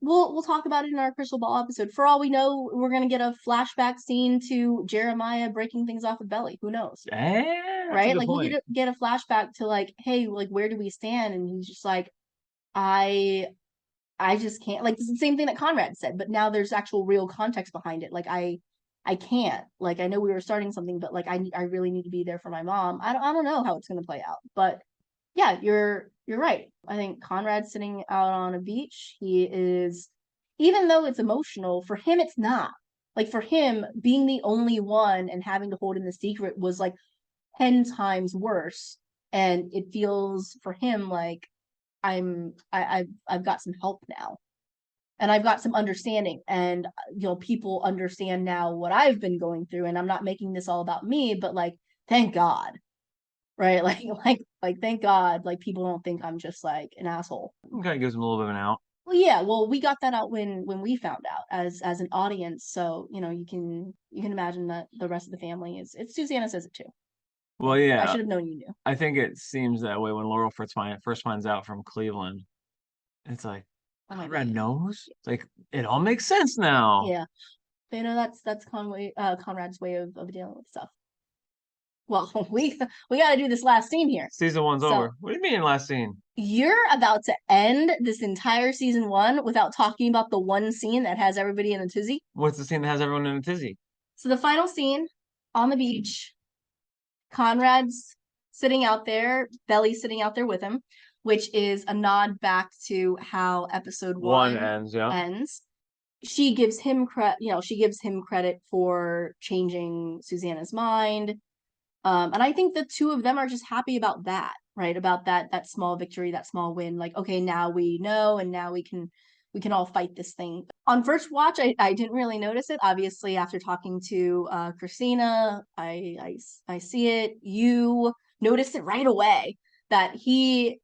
C: We'll talk about it in our crystal ball episode. For all we know, we're gonna get a flashback scene to Jeremiah breaking things off with Belly. Who knows? Right? Like we get a flashback to like, hey, like where do we stand? And he's just like, I just can't. Like it's the same thing that Conrad said, but now there's actual real context behind it. Like I can't. Like I know we were starting something, but like I really need to be there for my mom. I don't know how it's gonna play out, but yeah, you're right. I think Conrad's sitting out on a beach. He is, even though it's emotional, for him it's not. Like for him, being the only one and having to hold in the secret was like 10 times worse. And it feels for him like I've got some help now. And I've got some understanding, and people understand now what I've been going through, and I'm not making this all about me, but like thank God. Right? Like thank God, like people don't think I'm just like an asshole.
D: Okay, gives him a little bit of an out.
C: Well, yeah, well, we got that out when we found out as an audience, so you know you can imagine that the rest of the family is. It's Susanna says it too.
D: Well,
C: I
D: yeah,
C: should have known you knew.
D: I think it seems that way when Laurel first finds out from Cleveland. It's like,
C: Oh my
D: Conrad
C: God.
D: knows. It's like it all makes sense now.
C: Yeah, but, you know that's Conrad's way of dealing with stuff. Well, we got to do this last scene here.
D: Season 1's
C: So-
D: over. What do you mean last scene?
C: You're about to end this entire season 1 without talking about the one scene that has everybody in a tizzy.
D: What's the scene that has everyone in a tizzy?
C: So the final scene on the beach, Conrad's sitting out there, Belly's sitting out there with him, which is a nod back to how episode 1
D: ends. Yeah.
C: ends. She gives him credit for changing Susanna's mind. And I think the two of them are just happy about that, right? About that small victory, that small win. Like, okay, now we know, and now we can all fight this thing. On first watch, I didn't really notice it. Obviously, after talking to Christina, I see it. You noticed it right away that he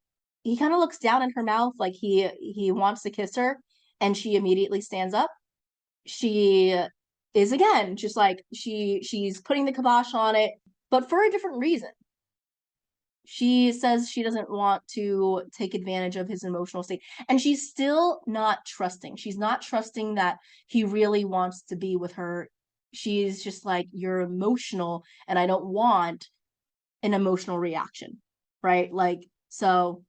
C: kind of looks down in her mouth like he wants to kiss her, and she immediately stands up. She is again just like she's putting the kibosh on it, but for a different reason. She says she doesn't want to take advantage of his emotional state, and she's still not trusting. She's not trusting that he really wants to be with her. She's just like, you're emotional, and I don't want an emotional reaction, right? Like, so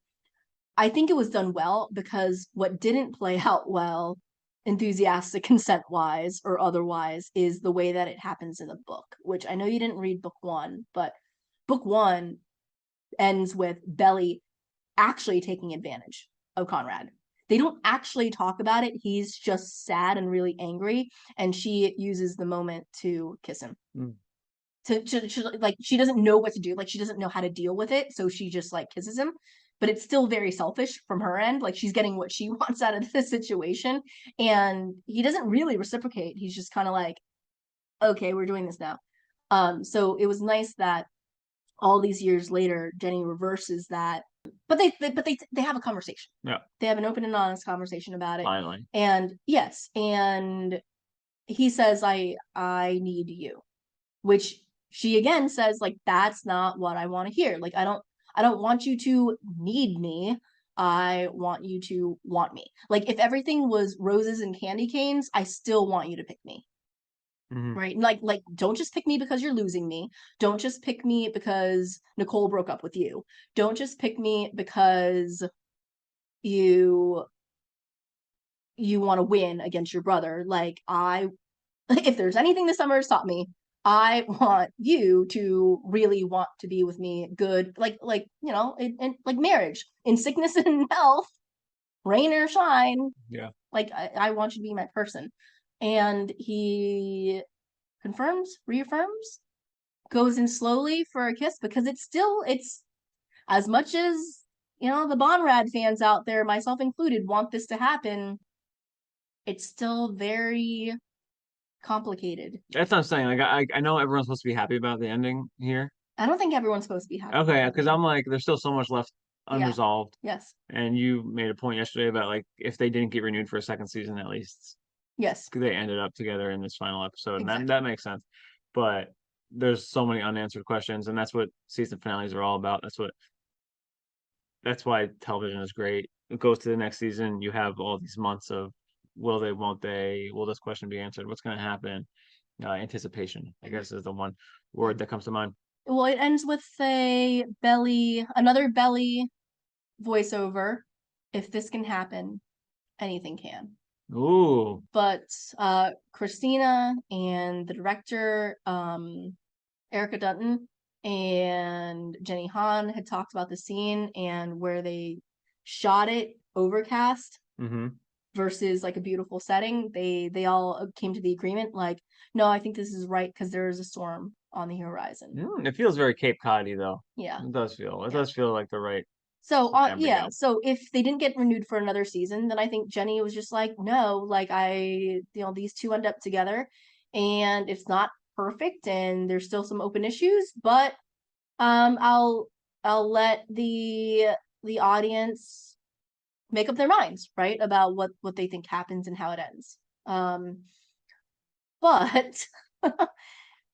C: I think it was done well, because what didn't play out well, enthusiastic consent wise or otherwise, is the way that it happens in the book, which I know you didn't read book 1, but book 1 ends with Belly actually taking advantage of Conrad. They don't actually talk about it. He's just sad and really angry, and she uses the moment to kiss him. Like, she doesn't know what to do. Like, she doesn't know how to deal with it, so she just like kisses him. But it's still very selfish from her end. Like, she's getting what she wants out of this situation, and he doesn't really reciprocate. He's just kind of like, okay, we're doing this now. So it was nice that all these years later, Jenny reverses that. But they have a conversation.
D: Yeah.
C: They have an open and honest conversation about it.
D: Finally.
C: And yes, and he says, I need you, which she again says, like, that's not what I want to hear. Like, I don't want you to need me. I want you to want me. Like, if everything was roses and candy canes, I still want you to pick me.
D: Mm-hmm.
C: Right? Like, don't just pick me because you're losing me. Don't just pick me because Nicole broke up with you. Don't just pick me because you want to win against your brother. Like, if there's anything this summer has taught me, I want you to really want to be with me. Good, like you know, and like marriage, in sickness and health, rain or shine.
D: Yeah.
C: Like, I want you to be my person. And he confirms, reaffirms, goes in slowly for a kiss, because it's as much as, you know, the Bonrad fans out there, myself included, want this to happen, it's still very complicated.
D: That's what I'm saying. Like I know everyone's supposed to be happy about the ending here.
C: I don't think everyone's supposed to be happy.
D: Okay, because I'm like, there's still so much left unresolved.
C: Yeah. Yes.
D: And you made a point yesterday about, like, if they didn't get renewed for a second season, at least.
C: Yes.
D: Because they ended up together in this final episode,
C: Exactly.
D: and that makes sense. But there's so many unanswered questions, and that's what season finales are all about. That's why television is great. It goes to the next season. You have all these months of will they, won't they? Will this question be answered? What's going to happen? Anticipation, I guess, is the one word that comes to mind.
C: Well, it ends with another Belly voiceover. If this can happen, anything can.
D: Ooh.
C: But Christina and the director, Erica Dutton, and Jenny Han had talked about the scene and where they shot it overcast versus like a beautiful setting. They all came to the agreement, like, no, I think this is right, because there is a storm on the horizon.
D: It feels very Cape Cod-y, though.
C: Yeah.
D: It does feel like the right.
C: So so if they didn't get renewed for another season, then I think Jenny was just like, no, like, these two end up together, and it's not perfect, and there's still some open issues, but I'll let the audience make up their minds, right, about what they think happens and how it ends. But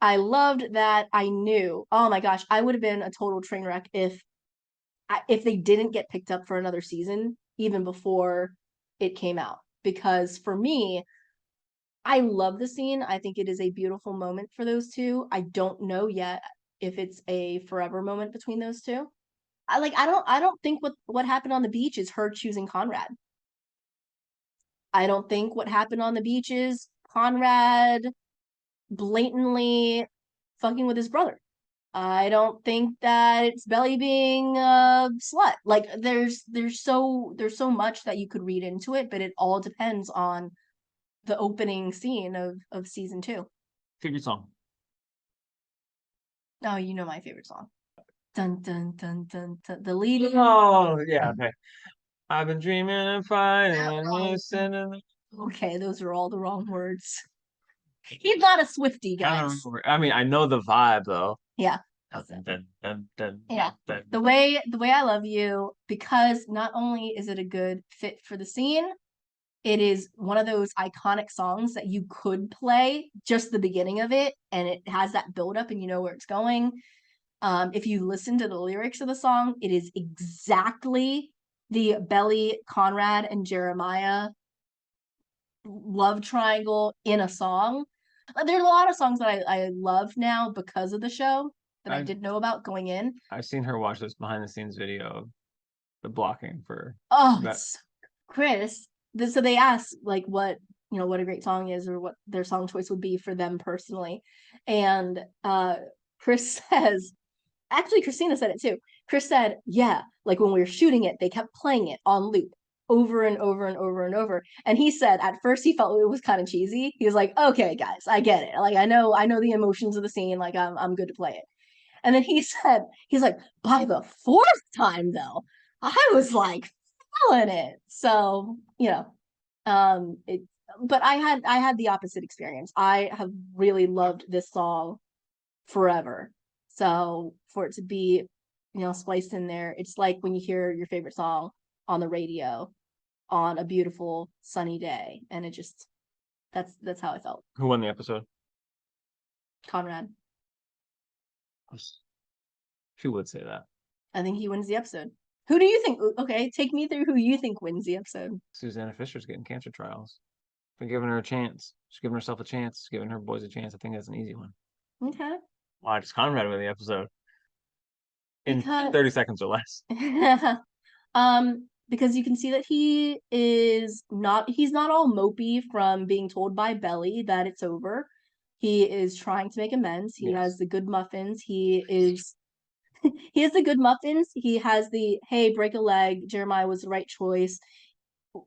C: I loved that I knew, oh my gosh, I would have been a total train wreck if they didn't get picked up for another season even before it came out. Because for me, I love the scene. I think it is a beautiful moment for those two. I don't know yet if it's a forever moment between those two. I don't think what happened on the beach is her choosing Conrad. I don't think what happened on the beach is Conrad blatantly fucking with his brother. I don't think that it's Belly being a slut. Like there's so much that you could read into it, but it all depends on the opening scene of season 2.
D: Favorite song?
C: Oh, you know my favorite song. Dun dun dun dun dun. The lead.
D: Oh yeah, okay. I've been dreaming and finding you sitting.
C: Okay, those are all the wrong words. He's not a Swiftie,
D: I don't
C: guys.
D: remember. I mean, I know the vibe though.
C: Yeah.
D: Dun, dun, dun, dun,
C: Yeah.
D: dun.
C: The way I love you, because not only is it a good fit for the scene, it is one of those iconic songs that you could play just the beginning of it, and it has that build up and you know where it's going. If you listen to the lyrics of the song, it is exactly the Belly, Conrad, and Jeremiah love triangle in a song. There's a lot of songs that I love now because of the show that I didn't know about going in.
D: I've seen her watch this behind the scenes video of the blocking for
C: It's Chris. So they asked like what a great song is or what their song choice would be for them personally, and Chris says, actually Christina said it too. Chris said, yeah, like when we were shooting it, they kept playing it on loop over and over and over and over. And he said at first he felt it was kind of cheesy. He was like, okay, guys, I get it. Like I know the emotions of the scene. Like I'm good to play it. And then he's like, by the 4th time though, I was like feeling it. So, it but I had the opposite experience. I have really loved this song forever. So for it to be, spliced in there, it's like when you hear your favorite song on the radio on a beautiful sunny day, and it just that's how I felt.
D: Who won the episode?
C: Conrad.
D: She would say that.
C: I think he wins the episode. Who do you think? Okay, take me through who you think wins the episode.
D: Susanna Fisher's getting cancer trials. Been giving her a chance. She's giving herself a chance. She's giving her boys a chance. I think that's an easy one.
C: Okay.
D: Why does Conrad win the episode? In 30 seconds or less.
C: Because you can see that he's not all mopey from being told by Belly that it's over. He is trying to make amends. He has the good muffins. He has the good muffins. He has the, hey, break a leg. Jeremiah was the right choice.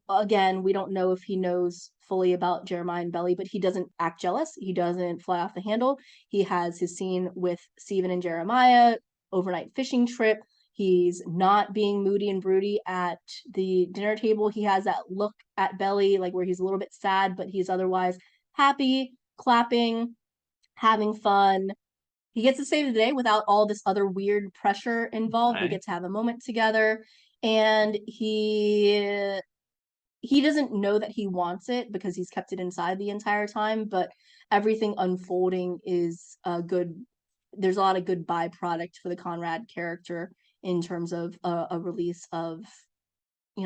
C: Again, we don't know if he knows fully about Jeremiah and Belly, but he doesn't act jealous. He doesn't fly off the handle. He has his scene with Steven and Jeremiah, overnight fishing trip. He's not being moody and broody at the dinner table. He has that look at Belly, like where he's a little bit sad, but he's otherwise happy, clapping, having fun. He gets to save the day without all this other weird pressure involved. They get to have a moment together, and he doesn't know that he wants it because he's kept it inside the entire time, but everything unfolding is good. There's a lot of good byproduct for the Conrad character in terms of a release of,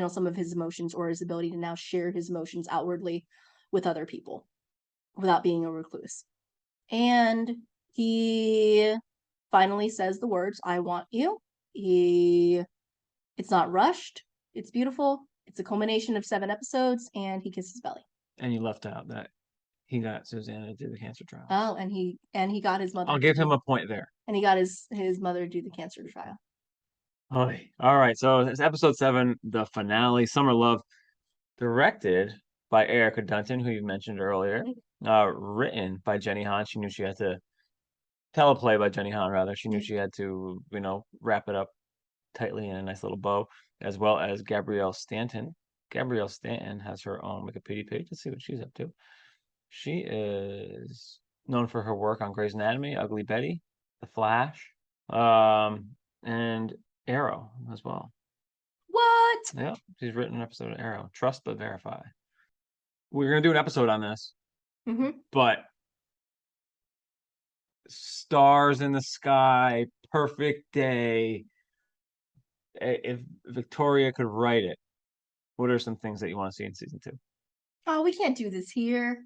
C: some of his emotions, or his ability to now share his emotions outwardly with other people without being a recluse. And he finally says the words, I want you. It's not rushed. It's beautiful. It's a culmination of 7 episodes, and he kisses Belly.
D: And you left out that he got Susanna to do the cancer trial.
C: Oh, and he got his mother.
D: I'll give him a point there.
C: And he got his mother to do the cancer trial.
D: Oh, all right. So it's episode 7, the finale, Summer Love, directed by Erica Dunton, who you mentioned earlier. Written by Jenny Han. She knew she had to teleplay by Jenny Han, rather. She knew she had to, wrap it up tightly in a nice little bow, as well as Gabrielle Stanton. Gabrielle Stanton has her own Wikipedia page. Let's see what she's up to. She is known for her work on Grey's Anatomy, Ugly Betty, The Flash, and Arrow as well.
C: What? What?
D: Yep, she's written an episode of Arrow. Trust but verify. We're gonna do an episode on this, but stars in the sky, perfect day. If Victoria could write it, what are some things that you want to see in season 2?
C: Oh, we can't do this here.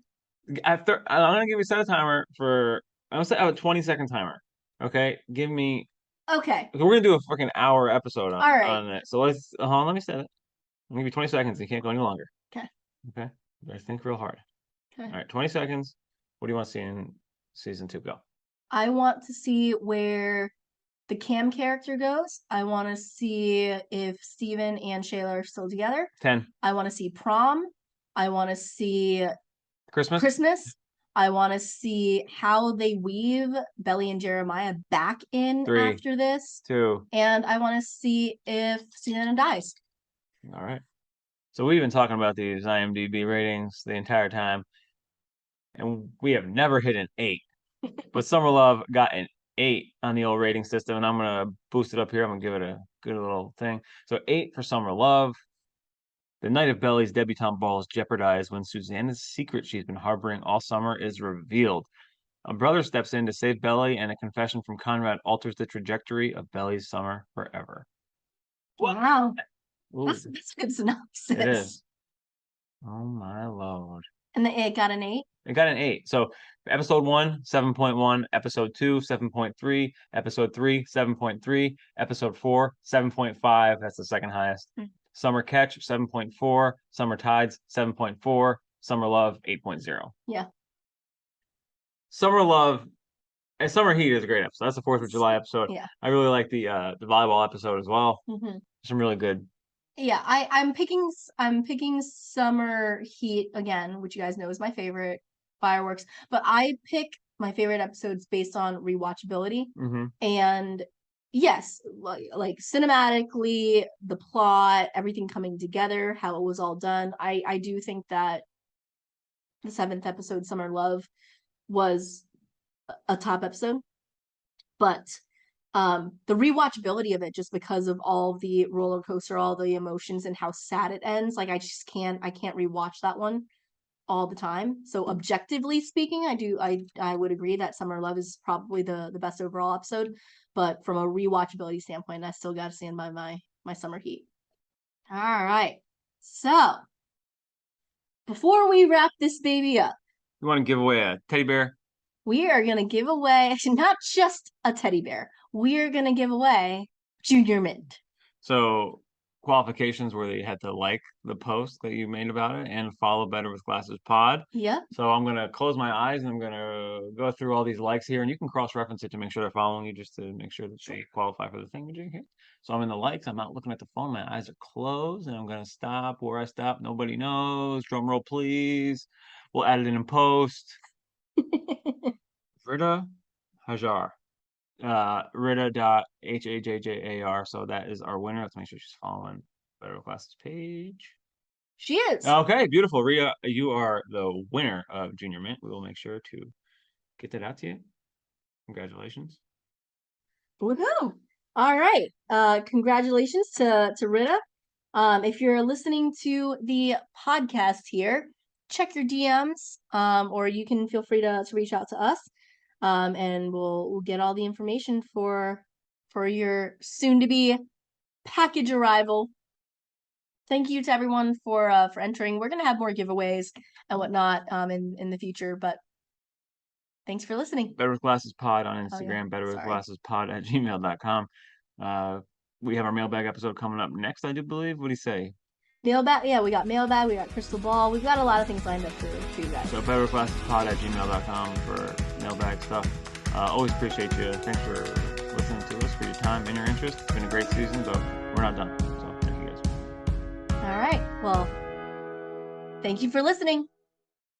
D: I'm gonna give you a set a timer for. I'm gonna set a 20-second timer. Okay, give me.
C: Okay.
D: We're gonna do a freaking hour episode on
C: All right.
D: on it. So let's. Hold on, let me set it. I'm gonna give you 20 seconds. You can't go any longer.
C: Okay.
D: Okay. You better think real hard.
C: Okay.
D: All right, 20 seconds. What do you want to see in season 2? Go.
C: I want to see where the Cam character goes. I want to see if Steven and Shayla are still together.
D: 10.
C: I want to see prom. I want to see
D: Christmas.
C: I want to see how they weave Belly and Jeremiah back in
D: 3,
C: after this.
D: 2.
C: And I want to see if Sienna dies.
D: All right. So we've been talking about these IMDb ratings the entire time, and we have never hit an 8. But Summer Love got an 8 on the old rating system, and I'm gonna boost it up here. I'm gonna give it a good little thing. So 8 for Summer Love. The night of Belly's debutante ball is jeopardized when Susanna's secret she's been harboring all summer is revealed. A brother steps in to save Belly, and a confession from Conrad alters the trajectory of Belly's summer forever.
C: Wow.
D: Ooh,
C: That's a good synopsis.
D: it is. Oh my lord.
C: And it got an 8?
D: It got an 8. So episode 1, 7.1, episode 2, 7.3, episode 3, 7.3, episode 4, 7.5. That's the second highest. Summer Catch, 7.4, Summer Tides, 7.4, Summer Love, 8.0.
C: Yeah.
D: Summer Love and Summer Heat is a great episode. That's the 4th of July episode.
C: Yeah.
D: I really like the volleyball episode as well. Some really good.
C: Yeah, I'm picking Summer Heat again, which you guys know is my favorite fireworks. But I pick my favorite episodes based on rewatchability. And yes, like cinematically, the plot, everything coming together, how it was all done. I do think that the 7th episode, Summer Love, was a top episode. But the rewatchability of it, just because of all the roller coaster, all the emotions, and how sad it ends, like I can't rewatch that one all the time. So objectively speaking, I would agree that Summer Love is probably the best overall episode, but from a rewatchability standpoint, I still gotta stand by my Summer Heat. All right, so before we wrap this baby up,
D: you want to give away a teddy bear?
C: We are gonna give away not just a teddy bear. We're gonna give away Junior Mint.
D: So qualifications where they had to like the post that you made about it and follow Better with Glasses Pod.
C: Yep.
D: So I'm gonna close my eyes and I'm gonna go through all these likes here, and you can cross-reference it to make sure they're following you, just to make sure that they qualify for the thing we're doing here. So I'm in the likes. I'm not looking at the phone. My eyes are closed, and I'm gonna stop where I stop. Nobody knows. drum roll, please. We'll add it in post. Rita Hajar. Rita.HAJJAR. So that is our winner. Let's make sure she's following Better with Glasses page.
C: She is.
D: Okay, beautiful. Rita, you are the winner of Junior Mint. We will make sure to get that out to you. Congratulations.
C: Woohoo! All right. Congratulations to Rita. If you're listening to the podcast here, check your DMs, or you can feel free to reach out to us, and we'll get all the information for your soon-to-be package arrival. Thank you to everyone for entering. We're gonna have more giveaways and whatnot in the future, but thanks for listening.
D: Better with Glasses Pod on Instagram. betterwithglassespod@gmail.com. We have our mailbag episode coming up next, I do believe. What do you say?
C: Mailbag, yeah, we got mailbag, we got crystal ball, we've got a lot of things lined up for you guys.
D: So betterwithglassespod@gmail.com for mailbag stuff. Always appreciate you. Thanks for listening to us, for your time and your interest. It's been a great season, but we're not done. So thank you guys.
C: All right. Well, thank you for listening.